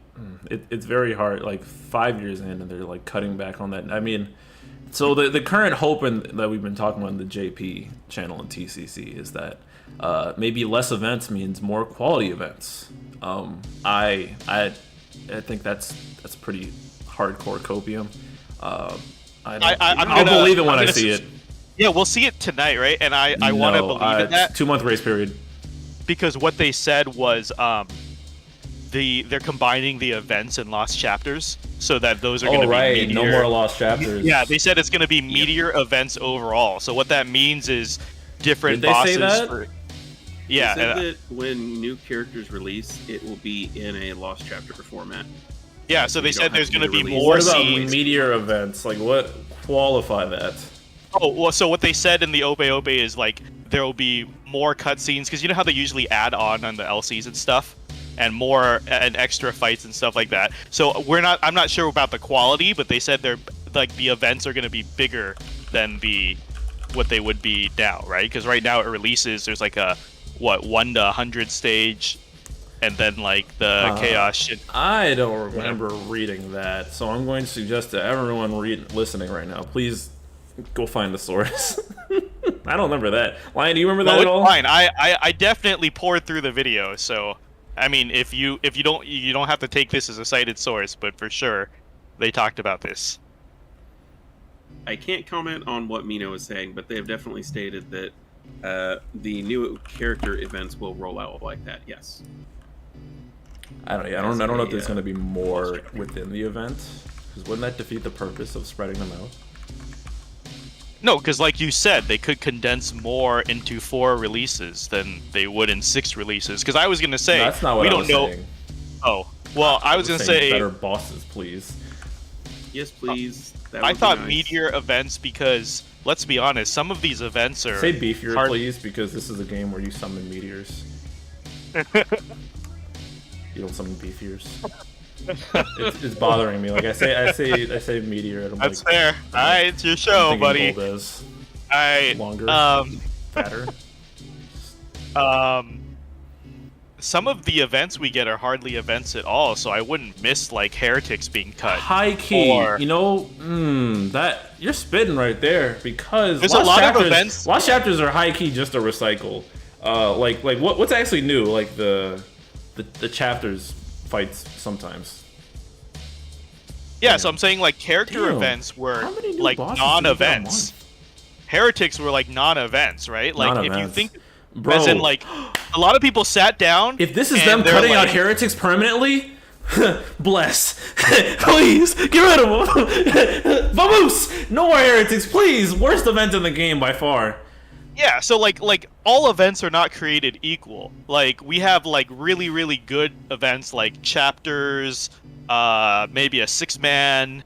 it's very hard. Like 5 years in, and they're like cutting back on that. I mean, so the current hope that we've been talking about in the JP channel and TCC is that maybe less events means more quality events. I think that's pretty hardcore copium. I'll believe it when I see it. Yeah, we'll see it tonight, right? And I want to believe in that 2-month grace period. because what they said was they're combining the events and lost chapters so that those are going to be meteor. No more lost chapters. Yeah, they said it's going to be meteor events overall. So what that means is different Did they bosses. say that? They said that when new characters release, it will be in a lost chapter format. Yeah, so they said there's going to be release. more What about scenes. meteor events? Like, what qualify that? Oh, well, so what they said in the Ope Ope is like there will be more cutscenes because you know how they usually add on the LCs and stuff, and more and extra fights and stuff like that. So I'm not sure about the quality, but they said they're like the events are going to be bigger than what they would be now, right? Because right now it releases there's like a 1 to 100 stage, and then like the chaos shit. I don't remember reading that, so I'm going to suggest to everyone listening right now, please go find the source. I don't remember that. Lion, do you remember that at all? Fine. I definitely poured through the video, so I mean, if you don't have to take this as a cited source, but for sure, they talked about this. I can't comment on what Mino is saying, but they have definitely stated that the new character events will roll out like that. Yes. I don't know if there's going to be more within the event, because wouldn't that defeat the purpose of spreading them out? No, because like you said, they could condense more into 4 releases than they would in 6 releases. Because I was gonna say That's not what we I don't was know. saying. Oh, well, I was gonna say better bosses, please. Yes, please. That I would be thought nice. meteor events because let's be honest, some of these events are Say beefier, hard- please, because this is a game where you summon meteors. You don't summon beefiers. It's bothering me. Like I say meteor. And I'm That's like, fair. All right, it's your show, I'm buddy. thinking Gold is All right. longer, fatter. Some of the events we get are hardly events at all, so I wouldn't miss like heretics being cut. High key, Or- you know, that you're spitting right there because There's a lot of events. Lost chapters are high key just a recycle. Like what's actually new? Like the chapters fights sometimes. Yeah, so I'm saying like character Damn. events were How many new like bosses do we get a non-events. Heretics were like non-events, right? Like if you Non-events. think, Bro, as in like a lot of people sat down. if this is and them they're cutting out like- heretics permanently, bless. Please get rid of them. Vamos! No more heretics, please. Worst event in the game by far. Yeah, so like all events are not created equal. Like we have like really good events like chapters, maybe a 6-man,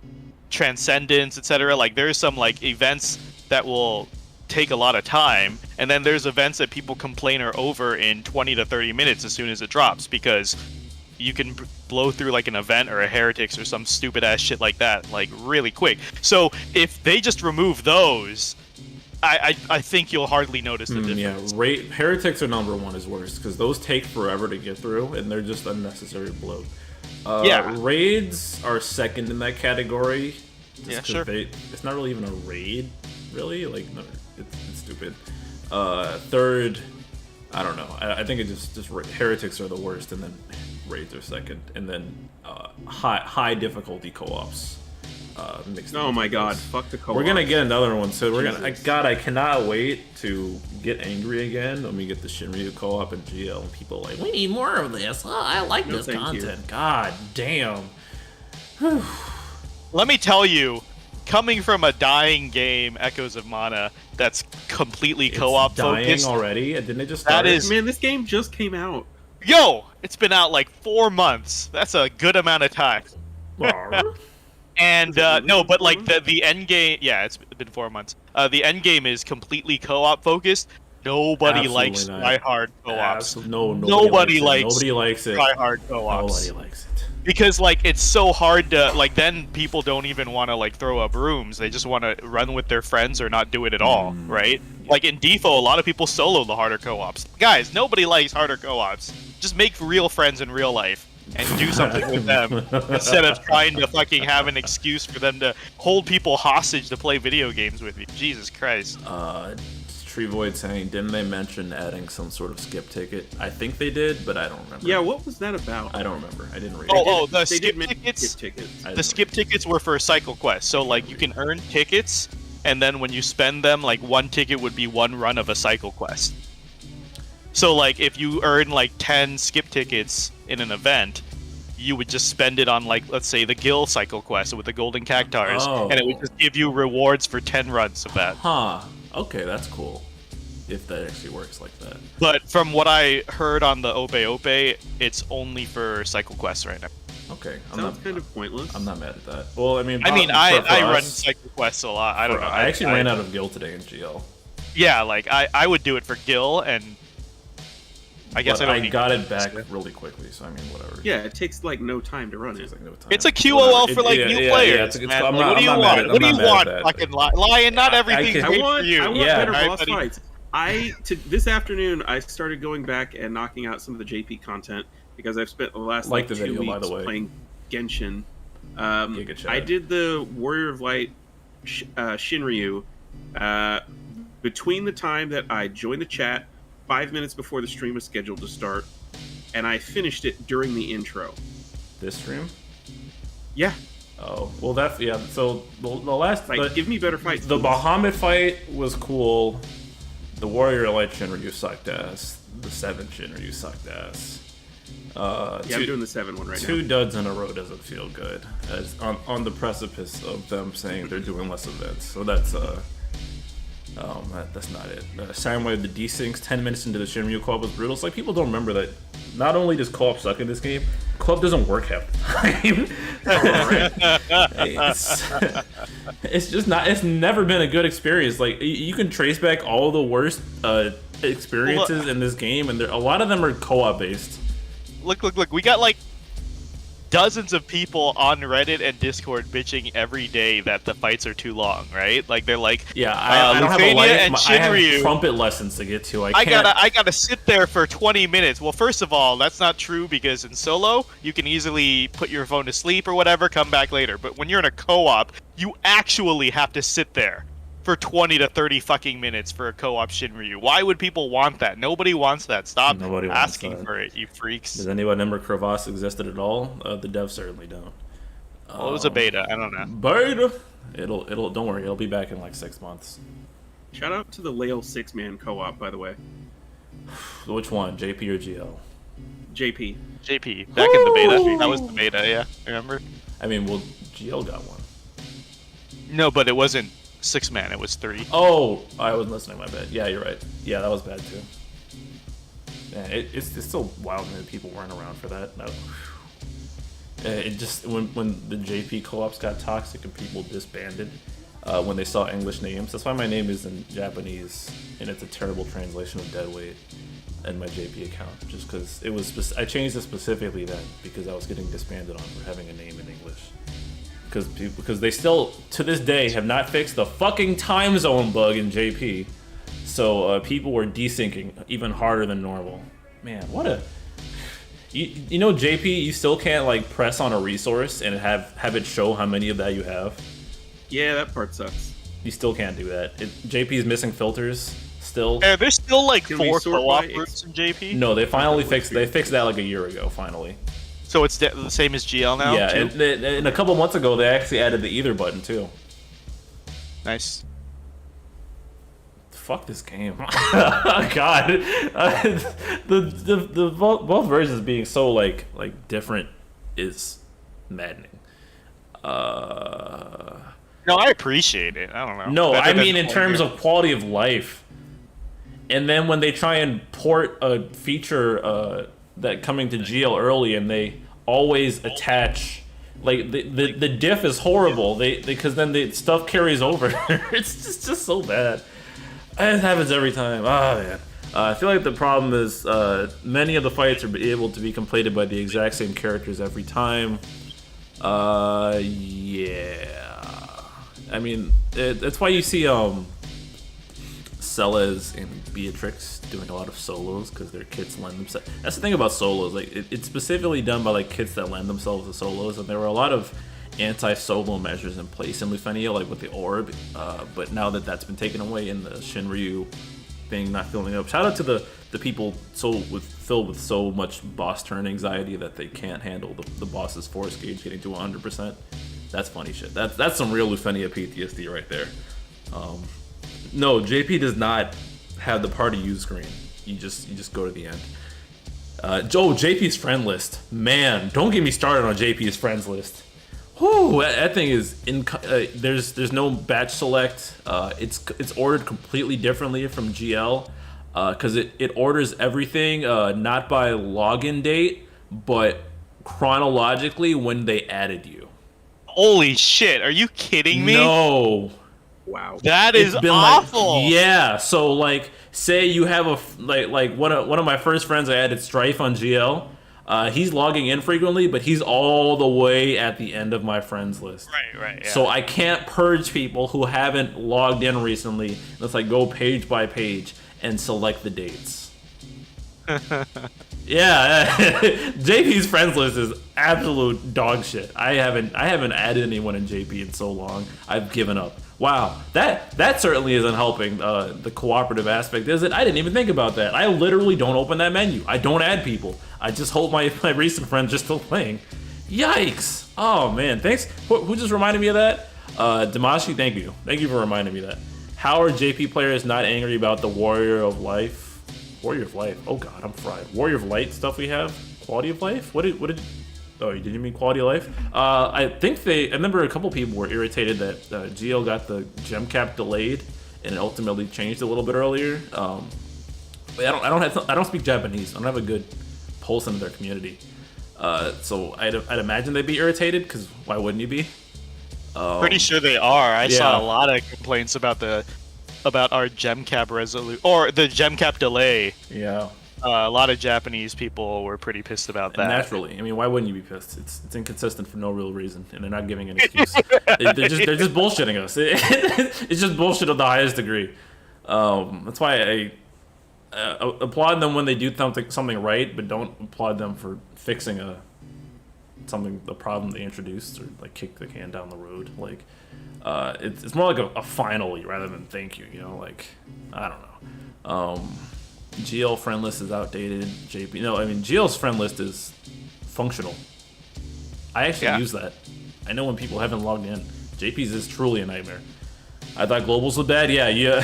transcendence, etc. Like there's some like events that will take a lot of time, and then there's events that people complain are over in 20 to 30 minutes as soon as it drops because you can blow through like an event or a heretics or some stupid ass shit like that like really quick. So if they just remove those, I think you'll hardly notice the difference. Yeah, heretics are number one is worse because those take forever to get through and they're just unnecessary bloat. Yeah. Raids are second in that category. Yeah, 'cause sure. It's not really even a raid, really. Like, no, it's stupid. Third, I don't know. I think it just heretics are the worst, and then raids are second, and then high difficulty co-ops. Mixed Oh in my with god, those. fuck the co-op. We're gonna get another one, so we're Jesus. gonna. I cannot wait to get angry again when we get the Shinryu co-op and GL. And people are like, we need more of this. Oh, I like No, this thank you. content. God damn. Let me tell you, coming from a dying game, Echoes of Mana, that's completely co-op It's dying focused. already. Didn't it just That start? is- Man, this game just came out. Yo, it's been out like 4 months. That's a good amount of time. And really no, but 4 like months? the end game, yeah, it's been 4 months. The end game is completely co-op focused. Nobody Absolutely likes not. try hard co-ops. Nobody Nobody likes it. likes Nobody likes it. Try hard co-ops. Nobody likes it. because like it's so hard to like then people don't even want to like throw up rooms. They just want to run with their friends or not do it at all, right? Like in Defo, a lot of people solo the harder co-ops. Guys, nobody likes harder co-ops. Just make real friends in real life and do something with them instead of trying to fucking have an excuse for them to hold people hostage to play video games with you. Jesus Christ. Tree Void saying, didn't they mention adding some sort of skip ticket? I think they did, but I don't remember. Yeah, what was that about? I don't remember. I didn't read it. The They skip did make tickets. skip tickets. The skip tickets were for Cycle Quest, so like you can earn tickets, and then when you spend them, like one ticket would be one run of a Cycle Quest. So like if you earn like 10 skip tickets in an event, you would just spend it on like let's say the Gill Cycle Quest with the golden cactars, and it would just give you rewards for 10 runs of that. Huh. Okay, that's cool. If that actually works like that. But from what I heard on the Ope Ope, it's only for Cycle Quest right now. Okay. Sounds kind of pointless. I'm not mad at that. Well, I mean, I run Cycle Quests a lot. I don't know. I actually ran out of Gil today in GL. Yeah, like I would do it for Gil, and I guess But I don't. got it back really quickly, so I mean, whatever. Yeah, it takes like no time to run it. Like no time. It's a QOL for like new players. It's, man. I'm Like, not, what do you I'm not want? What do you mad at want? that. Fucking Lion, not everything's can- great I want for you. better Alright, boss buddy? fights. This afternoon I started going back and knocking out some of the JP content because I've spent the last Like the 2 video, by weeks the way. playing Genshin. Giga chat. I did the Warrior of Light Shinryu between the time that I joined the chat 5 minutes before the stream was scheduled to start, and I finished it during the intro. This stream? Yeah, Oh, well, so the last... like give me better fights. The please. Bahamut fight was cool. The Warrior Light Shinryu sucked ass. The 7 Shinryu sucked ass. I'm doing the 7 one right Two now. duds in a row doesn't feel good. As on the precipice of them saying they're doing less events. So that's that's not it. Samurai the desyncs 10 minutes into the Shinryu co-op was brutal. It's like people don't remember that not only does co-op suck in this game, co-op doesn't work half the time. It's just not. It's never been a good experience. Like you can trace back all the worst experiences in this game, and a lot of them are co-op based. Look! We got like dozens of people on Reddit and Discord bitching every day that the fights are too long, right? Like they're like, Yeah, I don't have a Lufania life. and I have Shinryu. trumpet lessons to get to. I gotta sit there for 20 minutes. Well, first of all, that's not true because in solo you can easily put your phone to sleep or whatever, come back later. But when you're in a co-op, you actually have to sit there for 20 to 30 fucking minutes for a co-op Shinryu. Why would people want that? Nobody wants that. Stop Nobody wants asking that. for it, you freaks. Does anyone remember Crevasse existed at all? The devs certainly don't. Well, it was a beta. I don't know. Beta. It'll. Don't worry. It'll be back in like 6 months. Shout out to the Lail 6-man co-op, by the way. Which one, JP or GL? JP. JP, back in the beta. That was the beta, yeah. Remember? I mean, well, GL got one. No, but it wasn't 6-man. It was 3. Oh, I wasn't listening. My bad. Yeah, you're right. Yeah, that was bad too. Yeah, it's still wild that people weren't around for that. No. It just when the JP co-ops got toxic and people disbanded when they saw English names. That's why my name is in Japanese and it's a terrible translation of deadweight in my JP account. Just because it was, I changed it specifically then because I was getting disbanded on for having a name in English. Because they still to this day have not fixed the fucking time zone bug in JP. So people were desyncing even harder than normal. Man, what a... You know JP, you still can't like press on a resource and have it show how many of that you have. Yeah, that part sucks. You still can't do that. JP is missing filters still. There's still like Can we 4 sort co-op by groups in JP. No, they finally fixed that like a year ago finally. So it's the same as GL now? Yeah, too? and a couple months ago they actually added the either button too. Nice. Fuck this game. God. The both versions being so like different is maddening. No, I appreciate it. I don't know. No, Better I than mean in all terms your- of quality of life. And then when they try and port a feature that coming to GL early and they always attach like the diff is horrible. They because then the stuff carries over. It's just so bad. It happens every time. Oh man. I feel like the problem is many of the fights are able to be completed by the exact same characters every time. Yeah. I mean, that's why you see Celes and Beatrix doing a lot of solos because their kits lend themselves. That's the thing about solos. Like it's specifically done by like kits that lend themselves to solos, and there were a lot of anti-solo measures in place in Lufenia, like with the orb. But now that that's been taken away in the Shinryu thing not filling up, shout out to the people filled with so much boss turn anxiety that they can't handle the boss's force gauge getting to 100%. That's funny shit. That's some real Lufenia PTSD right there. No, JP does not have the party use screen. You just go to the end. JP's friend list. Man, don't get me started on JP's friends list. Whew, that thing is there's no batch select. It's ordered completely differently from GL because it orders everything not by login date but chronologically when they added you. Holy shit! Are you kidding me? No. Wow. That is It's been awful. Like, yeah. So like, say you have like one of my first friends I added Strife on GL. He's logging in frequently, but he's all the way at the end of my friends list. Right. Yeah. So I can't purge people who haven't logged in recently. Let's like go page by page and select the dates. Yeah, JP's friends list is absolute dog shit. I haven't added anyone in JP in so long. I've given up. Wow, that certainly isn't helping the cooperative aspect, is it? I didn't even think about that. I literally don't open that menu. I don't add people. I just hold my recent friends just still playing. Yikes! Oh man, thanks. Who just reminded me of that? Damashi, thank you. Thank you for reminding me of that. How are JP players not angry about the Warrior of Life? Warrior of Life. Oh god, I'm fried. Warrior of Light stuff we have. Quality of life. What did? Oh, did you mean quality of life? I remember a couple people were irritated that GL got the gem cap delayed and it ultimately changed a little bit earlier. But I don't speak Japanese. I don't have a good pulse into their community. So I'd imagine they'd be irritated because why wouldn't you be? Pretty sure they are. I yeah. saw a lot of complaints about our gem cap or the gem cap delay. Yeah. A lot of Japanese people were pretty pissed about that. Naturally, I mean, why wouldn't you be pissed? It's inconsistent for no real reason, and they're not giving an excuse. they're just bullshitting us. It's just bullshit of the highest degree. That's why I applaud them when they do something right, but don't applaud them for fixing the problem they introduced or like kick the can down the road. Like it's more like a finally rather than thank you. You know, like I don't know. GL friend list is outdated. JP, no, I mean GL's friend list is functional. I actually use that. I know when people haven't logged in. JP's is truly a nightmare. I thought globals were bad. Yeah.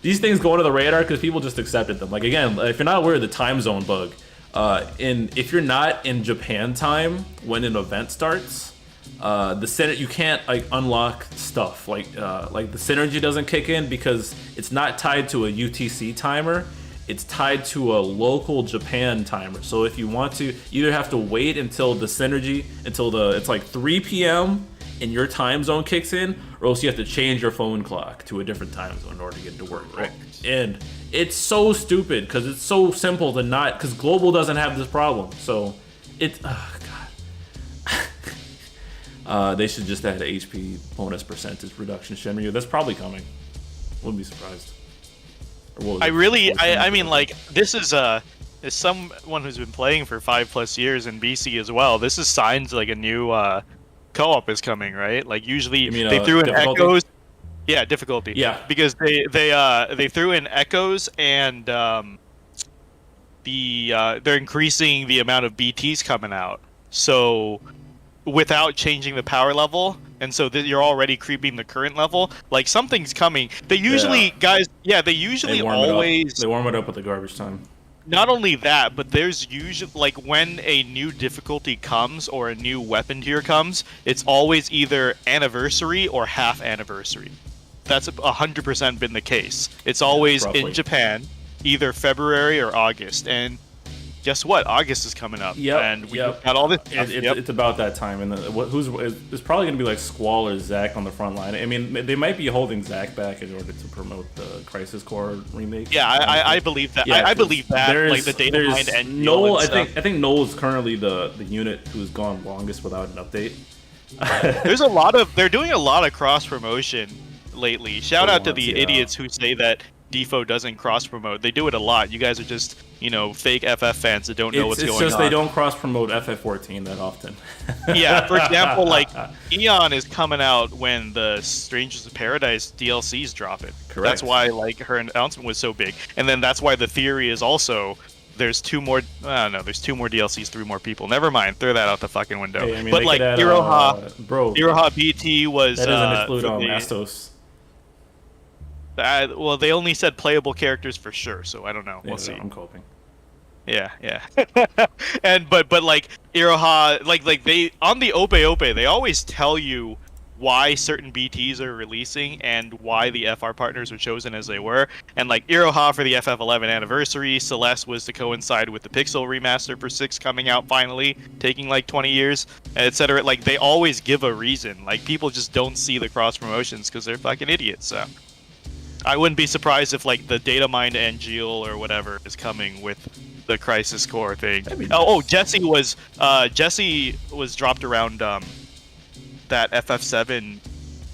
These things go under the radar because people just accepted them. Like again, if you're not aware of the time zone bug, if you're not in Japan time when an event starts, you can't like unlock stuff. Like the synergy doesn't kick in because it's not tied to a UTC timer. It's tied to a local Japan timer. So if you want to, you either have to wait until the synergy, it's like 3 p.m. and your time zone kicks in, or else you have to change your phone clock to a different time zone in order to get to work. Right? And it's so stupid because it's so simple to not, because global doesn't have this problem. So it's, God. They should just add HP bonus percentage reduction Shenryu. That's probably coming. Wouldn't be surprised. I mean, like, this is as someone who's been playing for 5+ years in BC as well, this is signs like a new co-op is coming, right? Like usually they threw in difficulty? echoes. Yeah, difficulty. Yeah. Because they threw in echoes and they're increasing the amount of BTs coming out. So without changing the power level, and so you're already creeping the current level. Like something's coming. They usually, they warm it up with the garbage time. Not only that, but there's usually like when a new difficulty comes or a new weapon tier comes, it's always either anniversary or half anniversary. That's 100% been the case. It's always in Japan, either February or August, and guess what? August is coming up, Yep, and we yep. got all this stuff. It's about that time, and it's probably going to be like Squall or Zach on the front line. I mean, they might be holding Zach back in order to promote the Crisis Core remake. Yeah, I believe that. Yeah, I believe that. there's- Like the data there's behind and Noel. and stuff. I think Noel is currently the unit who's gone longest without an update. There's a lot of they're doing a lot of cross promotion lately. Shout out to once, the yeah. idiots who say that Defo doesn't cross promote. They do it a lot. You guys are just fake FF fans that don't know what's It's going just on. they don't cross promote FF14 that often. Yeah, for example, like Eon is coming out when the Strangers of Paradise DLC's dropping. Correct. That's why like her announcement was so big, and then that's why the theory is also there's two more. There's 2 more DLCs, 3 more people. Never mind, throw that out the fucking window. Hey, I mean, but they like could add, Iroha, bro, Iroha BT was that doesn't exclude for the- Astos. well, they only said playable characters for sure, so I don't know. We'll Yeah, see. I'm coping. Yeah. And but like Iroha, like they on the Ope they always tell you why certain BTs are releasing and why the FR partners were chosen as they were. And like Iroha for the FF11 anniversary, Celeste was to coincide with the Pixel remaster for 6 coming out finally, taking like 20 years, etc. Like they always give a reason. Like people just don't see the cross promotions because they're fucking idiots. So I wouldn't be surprised if like the data mined Angeal or whatever is coming with the Crisis Core thing. Jesse was dropped around that FF7.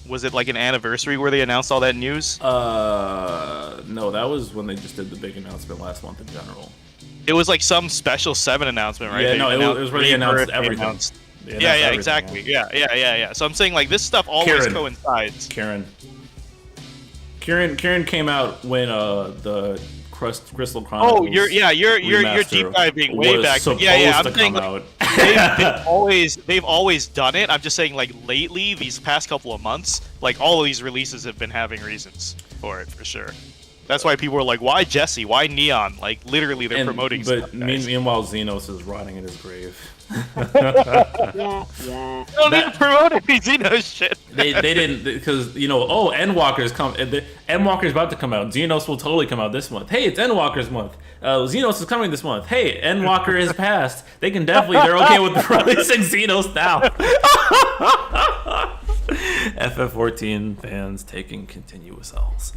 Was it like an anniversary where they announced all that news? No, that was when they just did the big announcement last month in general. It was like some special 7 announcement, right? Yeah, They no, it announced was where they announced Rebirth, they everything. announced- They Yeah, announced yeah, everything, exactly. yeah. Yeah. So I'm saying like this stuff always Kieran. coincides. Kieran came out when the Crystal Chronicles. Oh, you're remaster deep diving way was back. supposed Yeah. to I'm saying come like, out. they've always done it. I'm just saying like lately, these past couple of months, like all of these releases have been having reasons for it for sure. That's why people were like, "Why Jesse? Why Neon?" Like literally, they're promoting. But stuff, guys. meanwhile, Xenos is rotting in his grave. They don't even promote any Xeno shit. They didn't, because Endwalker's Endwalker's about to come out. Xenos will totally come out this month. Hey, it's Endwalker's month. Xenos is coming this month. Hey, Endwalker is passed. They're okay with releasing Xenos now. FF14 fans taking continuous L's.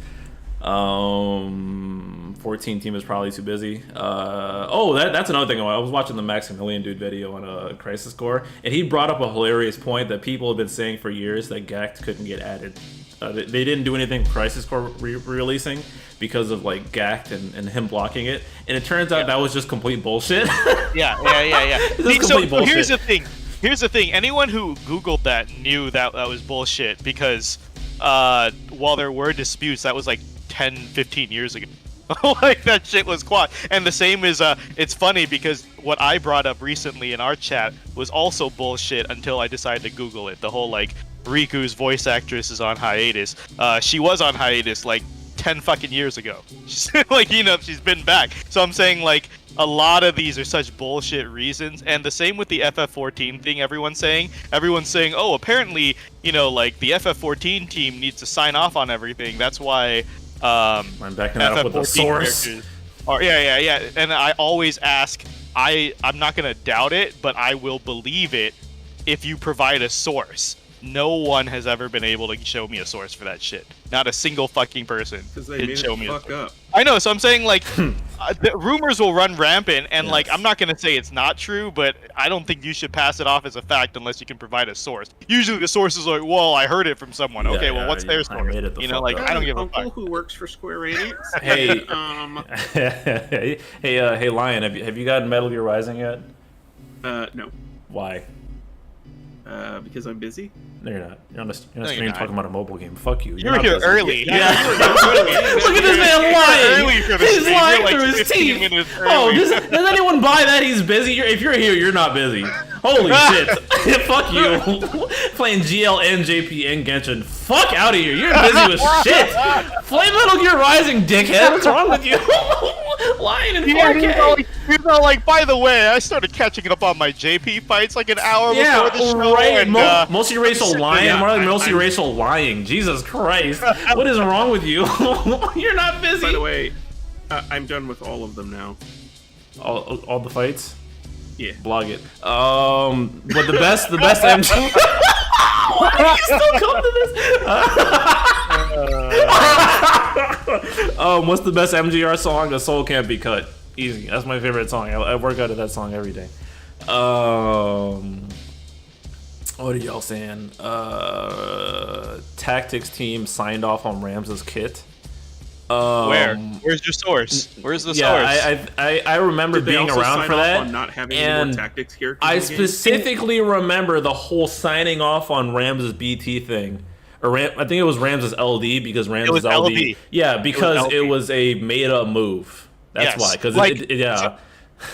14 team is probably too busy. That's another thing. I was watching the Maximilian dude video on a Crisis Core, and he brought up a hilarious point that people have been saying for years, that Gact couldn't get added. They didn't do anything Crisis Core releasing because of like Gact and him blocking it, and it turns out that was just complete bullshit. Yeah. complete bullshit. Here's the thing. Anyone who Googled that knew that was bullshit, because while there were disputes, that was like 10, 15 years ago. Like that shit was quad. And the same is it's funny because what I brought up recently in our chat was also bullshit until I decided to Google it. The whole like Riku's voice actress is on hiatus. She was on hiatus like 10 fucking years ago. She's like, she's been back. So I'm saying like a lot of these are such bullshit reasons, and the same with the FF14 thing. Everyone's saying, oh, apparently, like the FF14 team needs to sign off on everything. That's why I'm backing that up with a source. Yeah. And I always ask, I'm not gonna doubt it, but I will believe it if you provide a source. No one has ever been able to show me a source for that shit. Not a single fucking person Because they can made show it me a fuck source. up. I know, so I'm saying like the rumors will run rampant, and like I'm not gonna say it's not true, but I don't think you should pass it off as a fact unless you can provide a source. Usually the source is like, well, I heard it from someone. Okay, well, what's their source? I don't give a Uncle fuck. who works for Square Enix. Hey, hey, Lion, have you gotten Metal Gear Rising yet? No. Why? Because I'm busy. No, you're not. You're on a you're stream not. talking about a mobile game. Fuck you. You were here early. Yeah. Look at this man lying. He's lying through his teeth. Oh, does anyone buy that he's busy? If you're here, you're not busy. Holy shit. Fuck you. Playing GL and JP and Genshin. Fuck out of here. You're busy with shit. Play Metal Gear Rising, dickhead. What's wrong with you? Lying in 4K. He's all like, by the way, I started catching up on my JP fights like an hour before the show. Right. And, multiracial lying. Yeah, More like I'm- multiracial lying. Jesus Christ. What is wrong with you? You're not busy. By the way, I'm done with all of them now. All the fights. Yeah. Blog it. But the best MG. Why do you still come to this? What's the best MGR song? The Soul Can't Be Cut. Easy. That's my favorite song. I work out to that song every day. What are y'all saying? Tactics team signed off on Ramses' kit. Where? Where's your source? Where's the source? I remember being around for that. On not having and any more tactics characters I in the game? specifically remember the whole signing off on Ramses' BT thing. I think it was Ramses LD because Ramses was LD. LD. Yeah, because it was, LD. a made-up move. That's Yes. why. Because yeah.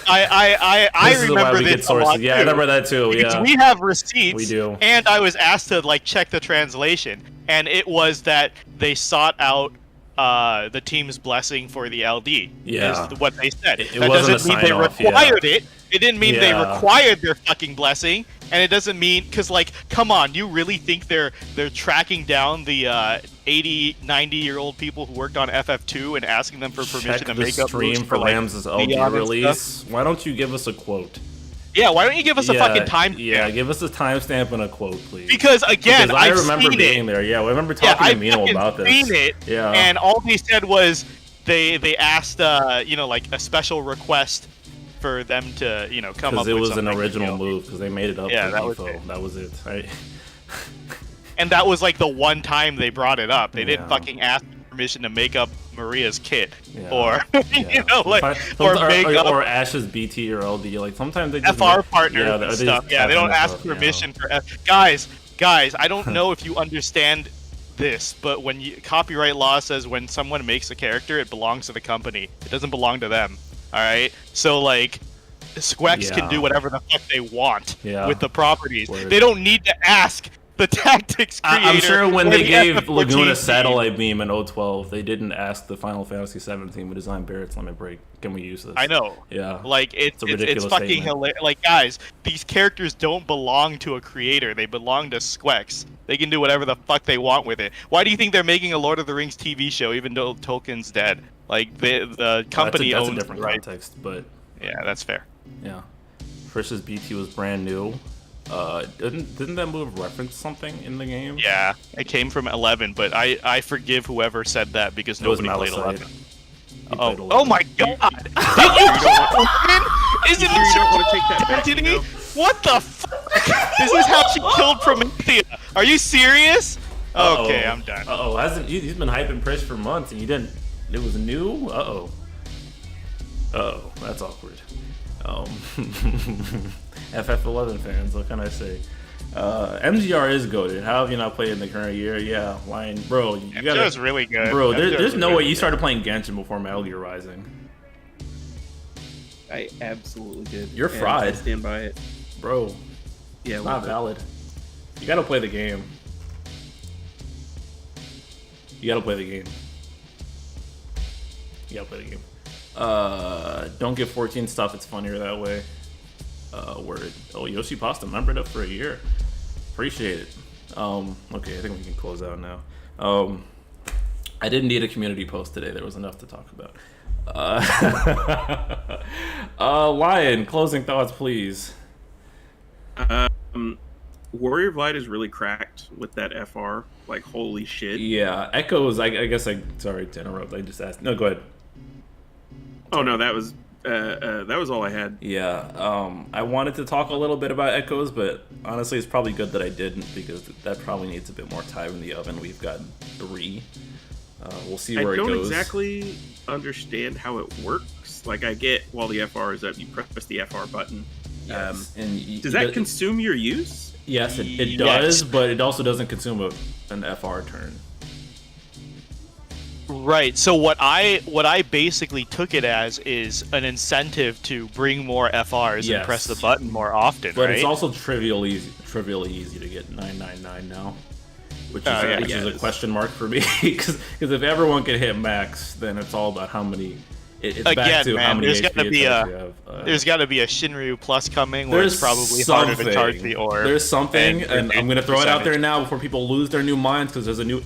I This is why remember we get this a lot sources. Yeah, I too. remember that too. Because Yeah. we have receipts. We do. And I was asked to like check the translation, and it was that they sought out the team's blessing for the LD. Yeah. Is what they said. It that wasn't doesn't a mean they sign-off, required it. It didn't mean they Yeah. required their fucking blessing, and it doesn't mean because like, come on, you really think they're tracking down the 80, 90-year-old people who worked on FF2 and asking them for permission Check to the make up stream moves for like, Ramses LD Leon and release. stuff? Why don't you give us a quote? Yeah, why don't you give us a fucking timestamp? Yeah, give us a timestamp and a quote, please. Because again, I I've remember seen being it. there. Yeah, I remember talking to Mino fucking about this. seen it. Yeah. And all they said was they asked like a special request for them to come up Because it with was an something, original move because they made it up. Yeah, for that was info. it. That was it. Right? And that was like the one time they brought it up. They didn't Yeah. fucking ask permission to make up Maria's kit Yeah. or Yeah. or Ash's BT or LD. Like sometimes they just FR partners yeah, and they stuff. just Yeah, tap they don't into ask stuff, permission for guys. I don't know if you understand this, but when copyright law says when someone makes a character, it belongs to the company. It doesn't belong to them. All right. So like, Squex can do whatever the fuck they want with the properties. Word. They don't need to ask the tactics creator. I'm sure when or they the gave FF14 Laguna team. Satellite Beam in 012, they didn't ask the Final Fantasy 17 with Design Barrett's Limit Break. Can we use this? I know. Yeah. Like a ridiculous it's fucking statement. hilarious. Like guys, these characters don't belong to a creator. They belong to Squex. They can do whatever the fuck they want with it. Why do you think they're making a Lord of the Rings TV show even though Tolkien's dead? Like the company that's owns a different the rights. context, but Yeah, that's fair. yeah. Versus BT was brand new. Didn't that move reference something in the game? Yeah, it came from 11, but I forgive whoever said that because It was nobody played Malachite. 11. He played 11. Oh my god! Did you Isn't You don't want to take that back, Anthony? you know? What the fuck? This is how she killed Promethea. Are you serious? Okay, I'm done. Uh-oh, he's been hyping Prish for months and you didn't. It was new? Uh-oh. Uh-oh, that's awkward. FF11 fans, what can I say? MGR is goated. How have you not played in the current year? Yeah, Lion, bro, you gotta. That was really good. Bro, That was there's no really way you good. started playing Genshin before Metal Gear Rising. I absolutely did. You're and fried. I stand by it. Bro, Yeah, it's not valid. You gotta play the game. You gotta play the game. You gotta play the game. Don't get 14 stuff, it's funnier that way. Word. Oh, Yoshi Pasta membered up for a year. Appreciate it. Okay, I think we can close out now. I didn't need a community post today. There was enough to talk about. Lion, closing thoughts, please. Warrior of Light is really cracked with that FR. Like, holy shit. Yeah, Echoes, I guess sorry to interrupt. I just asked. No, go ahead. Oh, no, that was all I had. Yeah, I wanted to talk a little bit about Echoes, but honestly, it's probably good that I didn't because that probably needs a bit more time in the oven. We've got 3. We'll see where it goes. I don't exactly understand how it works. Like, I get while the FR is up, you press the FR button. Yes, and Does that consume your use? Yes, it Yes. does, but it also doesn't consume an FR turn. Right. So what I basically took it as is an incentive to bring more FRs Yes. and press the button more often, But right? it's also trivially easy to get 999 now, which is, yeah, which yeah, is it a is. question mark for me because if everyone can hit max, then it's all about how many. It's back Again, to how man, many there's HP gotta be attacks a you have. there's got to be a Shinryu Plus coming where it's probably harder to charge the orb. There's something, and I'm gonna throw it out there percentage. now before people lose their new minds because there's a new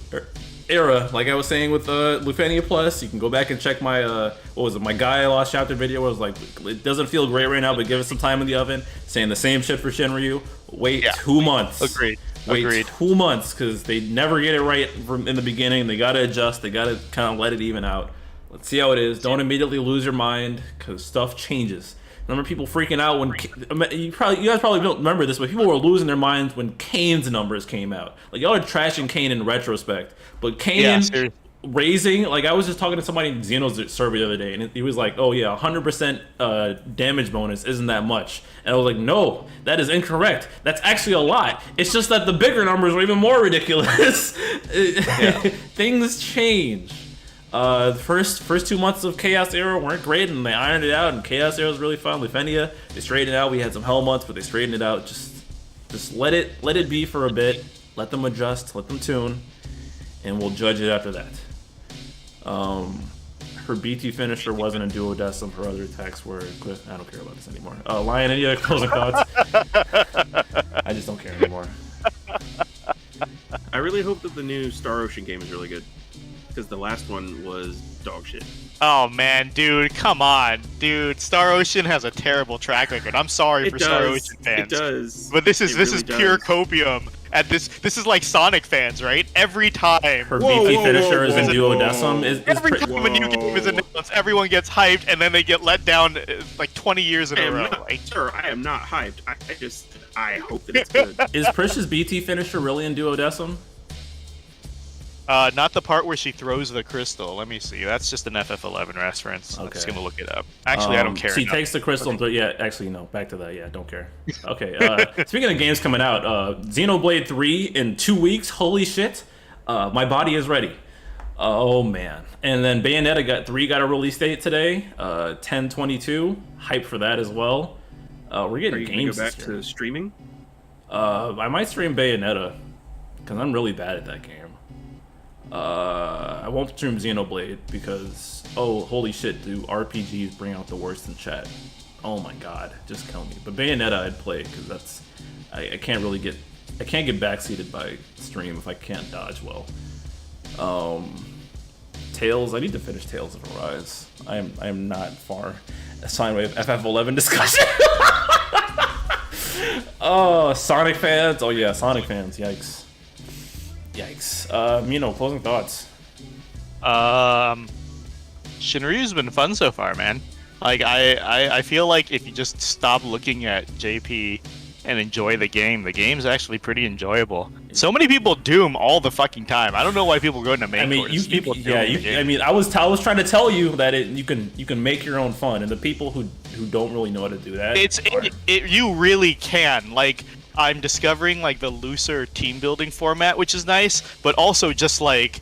era, like I was saying with Lufania Plus, you can go back and check my what was it, my Guy Lost Chapter video. Where I was like, it doesn't feel great right now, but give it some time in the oven. Saying the same shit for Shinryu. Wait 2 months. Agreed. Wait 2 months, because they never get it right from in the beginning. They gotta adjust. They gotta kind of let it even out. Let's see how it is. Don't immediately lose your mind, because stuff changes. Remember people freaking out when you guys probably don't remember this, but people were losing their minds when Kane's numbers came out. Like, y'all are trashing Kane in retrospect, but Kane raising, like, I was just talking to somebody in Xeno's survey the other day, and he was like, "Oh yeah, 100% damage bonus isn't that much," and I was like, "No, that is incorrect. That's actually a lot. It's just that the bigger numbers were even more ridiculous." Things change. The first 2 months of Chaos Era weren't great, and they ironed it out, and Chaos Era was really fun. Lufenia, they straightened it out. We had some hell months, but they straightened it out. Just let it be for a bit. Let them adjust, let them tune, and we'll judge it after that. Her BT finisher wasn't a duodecim. Her other attacks were. I don't care about this anymore. Lion, any other closing thoughts? I just don't care anymore. I really hope that the new Star Ocean game is really good, because the last one was dog shit. Oh man, dude, come on, dude. Star Ocean has a terrible track record. I'm sorry for Star Ocean fans. It does. But this is really pure does. copium. And this is like Sonic fans, right? Every time. Her BT finisher is in duodecim. Every time a new game is announced, everyone gets hyped, and then they get let down like 20 years in a row. Sir, I am not hyped. I hope that it's good. Is Prish's BT finisher really in duodecim? Not the part where she throws the crystal. Let me see. That's just an FF11 reference. I'm just gonna look it up. Actually, I don't care. She takes the crystal and actually, no. Back to that. Yeah, don't care. Okay. Speaking of games coming out, Xenoblade 3 in 2 weeks. Holy shit! My body is ready. Oh man. And then Bayonetta 3 got a release date today. 10/22. Hype for that as well. We're getting games. Are you gonna go back to streaming? I might stream Bayonetta because I'm really bad at that game. I won't stream Xenoblade because, oh, holy shit, do RPGs bring out the worst in chat? Oh my god, just kill me. But Bayonetta I'd play because I can't get backseated by stream if I can't dodge well. Tales, I need to finish Tales of Arise. I am not far. Sine Wave FF11 discussion. Oh, Sonic fans. Oh yeah, Sonic fans. Yikes. Mino, closing thoughts. Shinryu's been fun so far, man. Like I feel like if you just stop looking at JP and enjoy the game's actually pretty enjoyable. So many people doom all the fucking time. I don't know why people go into main course. I was trying to tell you that you can make your own fun, and the people who don't really know how to do that. You really can. Like, I'm discovering like the looser team building format, which is nice, but also just like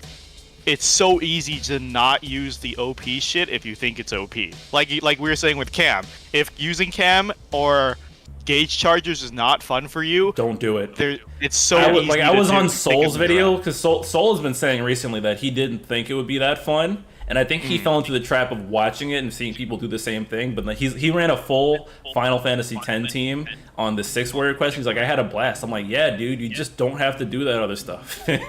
it's so easy to not use the OP shit if you think it's OP. Like we were saying with Cam, if using Cam or gauge chargers is not fun for you, don't do it. It's so easy. Like I was on Soul's video because Soul has been saying recently that he didn't think it would be that fun. And I think he fell into the trap of watching it and seeing people do the same thing. But like he ran a full Final Fantasy X team on the 6 warrior quest. He's like, I had a blast. I'm like, yeah, dude, you just don't have to do that other stuff. Don't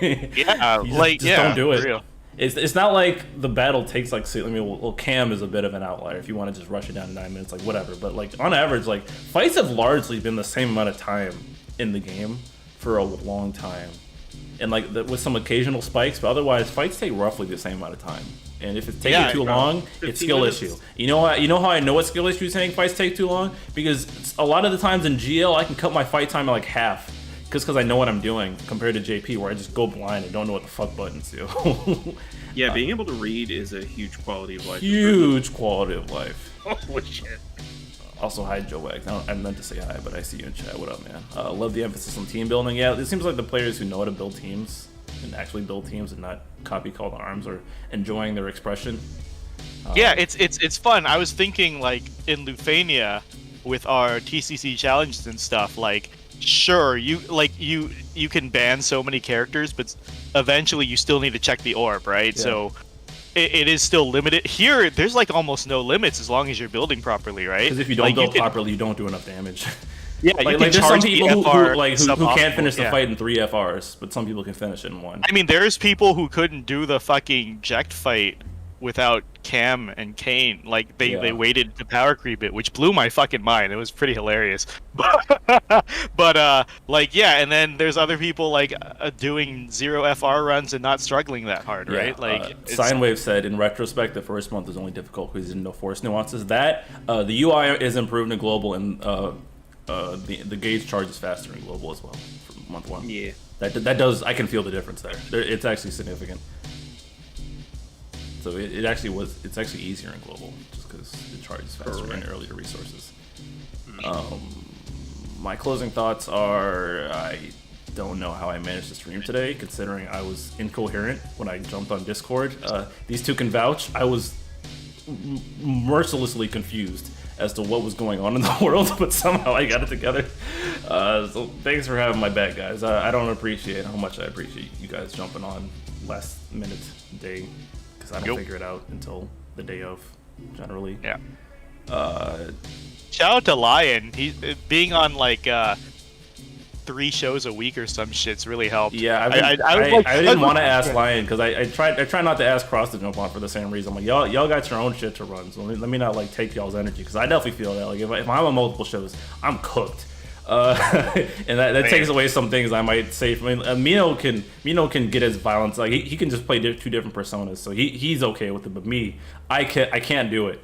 do it. Real. It's not like the battle takes like, well, Cam is a bit of an outlier if you want to just rush it down in 9 minutes, like whatever. But like on average, like fights have largely been the same amount of time in the game for a long time, and like with some occasional spikes. But otherwise, fights take roughly the same amount of time. And if it's taking too long, it's skill issue. You know how I know what skill issue is saying fights take too long? Because a lot of the times in GL, I can cut my fight time at like half. Because I know what I'm doing compared to JP, where I just go blind and don't know what the fuck buttons do. Yeah, being able to read is a huge quality of life. Huge quality of life. Holy shit. Also, hi, Joe Wags. I meant to say hi, but I see you in chat. What up, man? Love the emphasis on team building. Yeah, it seems like the players who know how to build teams and actually build teams and not copy call to arms are enjoying their expression. Yeah, it's fun. I was thinking like in Lufania with our TCC challenges and stuff, like sure you can ban so many characters, but eventually you still need to check the orb, right? Yeah. So it is still limited. Here there's like almost no limits as long as you're building properly, right? Because if you don't build properly, you don't do enough damage. Yeah, you like can there's some charge people the who FR can't suboptimal, finish the yeah. fight in 3 FRs, but some people can finish it in 1. I mean, there's people who couldn't do the fucking Ject fight without Cam and Kane. Like, they waited to power creep it, which blew my fucking mind. It was pretty hilarious. But like, yeah, and then there's other people, like, doing 0 FR runs and not struggling that hard, right? Like, Sinewave said, in retrospect, the first month was only difficult because he didn't know force nuances. That, the UI is improved in global, and the gauge charge is faster in global as well for month 1. Yeah. That does, I can feel the difference there. It's actually significant. So it's actually easier in global just because the charge is faster and earlier resources. My closing thoughts are, I don't know how I managed to stream today, considering I was incoherent when I jumped on Discord. These two can vouch. I was mercilessly confused as to what was going on in the world, but somehow I got it together. So thanks for having my back, guys. I don't appreciate how much I appreciate you guys jumping on last minute day, because I don't figure it out until the day of, generally. Yeah. Shout out to Lion. He being on like 3 shows a week or some shit's really helped. Yeah, I didn't want to ask Lion because I try not to ask Cross to jump on for the same reason. I'm like, y'all got your own shit to run, so let me not like take y'all's energy, because I definitely feel that like if I'm on multiple shows, I'm cooked. And that takes away some things I might say. Mino can get his violence, like he can just play 2 different personas, so he's okay with it. But me, I can't do it.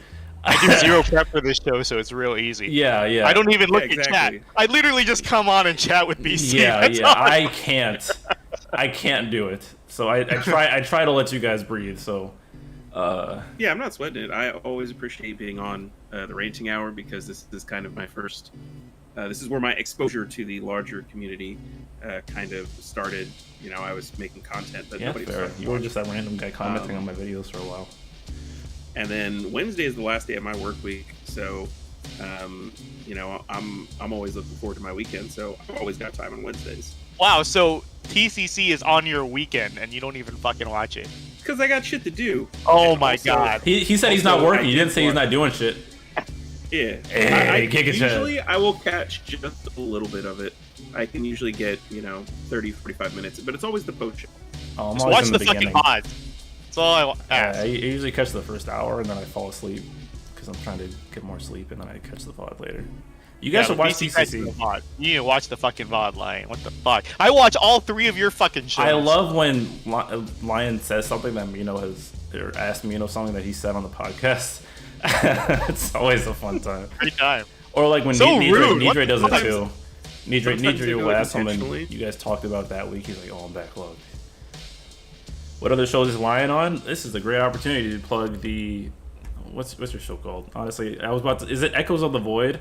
I do 0 prep for this show, so it's real easy. Yeah. I don't even look at chat. I literally just come on and chat with BC. I can't do it. So I try to let you guys breathe. So yeah, I'm not sweating it. I always appreciate being on the Ranting Hour, because this is kind of my first. This is where my exposure to the larger community kind of started. You know, I was making content that nobody was You were just that random guy commenting on my videos for a while. And then Wednesday is the last day of my work week, so you know, I'm always looking forward to my weekend. So I've always got time on Wednesdays. Wow, so TCC is on your weekend and you don't even fucking watch it? Because I got shit to do. Oh my god. He said he's not working. He didn't say he's not doing shit. Yeah. Hey, usually I will catch just a little bit of it. I can usually get, 30, 45 minutes, but it's always the post show. Just watch the fucking VOD. That's all I ask. I usually catch the first hour and then I fall asleep because I'm trying to get more sleep, and then I catch the VOD later. You guys should watch TCC. You need to watch the fucking VOD, Lion. What the fuck? I watch all 3 of your fucking shows. I love when Lion says something that Mino has, or asked Mino something that he said on the podcast. It's always a fun time. Great time. Or like when Nidre does it too. Nidre will ask something you guys talked about that week. He's like, "Oh, I'm backlogged." What other shows is Lion on? This is a great opportunity to plug the what's your show called? Honestly, I was about to. Is it Echoes of the Void?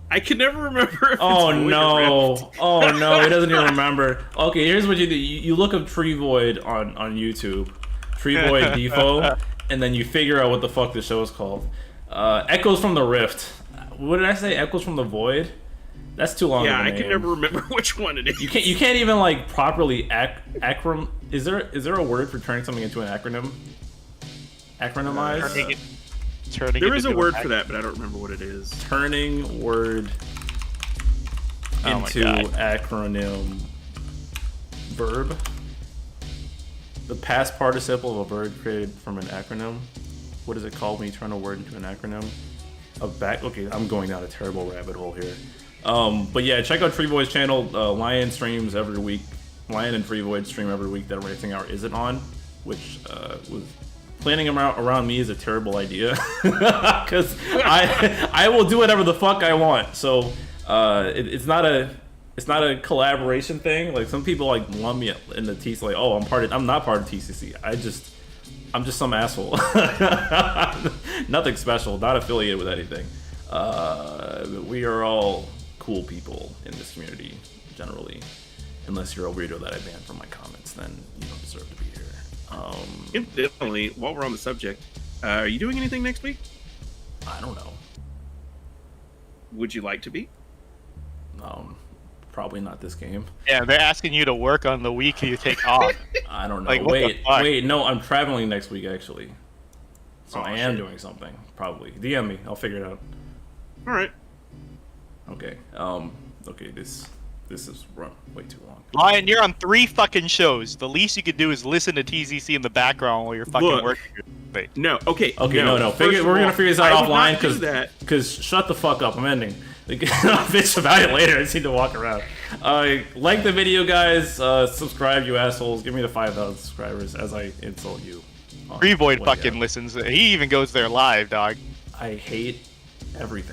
I can never remember. If oh it's no! Oh no! He doesn't even remember. Okay, here's what you do. You look up Tree Void on YouTube, Tree Void Defo, and then you figure out what the fuck the show is called. Echoes from the Rift. What did I say? Echoes from the Void. That's too long. Yeah, of a I name. can never remember which one it is. You can't even like properly acronym. Is there a word for turning something into an acronym? Acronymize. There is a word for that, but I don't remember what it is. Turning word into acronym verb. The past participle of a verb created from an acronym. What is it called when you turn a word into an acronym? Okay, I'm going down a terrible rabbit hole here. But yeah, check out Tree Void's channel. Lion streams every week. Lion and Free Void stream every week that Ranting Hour isn't on, which was planning around me is a terrible idea because I will do whatever the fuck I want. So it's not a collaboration thing. Like some people like lump me in the TCC, like, oh, I'm not part of TCC. I'm just some asshole. Nothing special. Not affiliated with anything. We are all cool people in this community generally. Unless you're a weirdo that I banned from my comments, then you don't deserve to be here. Incidentally, while we're on the subject, are you doing anything next week? I don't know. Would you like to be? Probably not this game. Yeah, they're asking you to work on the week you take off. I don't know. Like, wait, no, I'm traveling next week actually. So I am shit. doing something, probably. DM me, I'll figure it out. Alright. Okay. Okay. This is run way too long. Lion, you're on 3 fucking shows. The least you could do is listen to TZC in the background while you're fucking Look. working. No, okay. Okay, no. First of We're gonna all, figure this out I would offline not do that. because shut the fuck up. I'm ending. I'll bitch about it later. I just need to walk around. Like the video, guys. Subscribe, you assholes. Give me the 5,000 subscribers as I insult you. Freevoid fucking listens. He even goes there live, dog. I hate everything.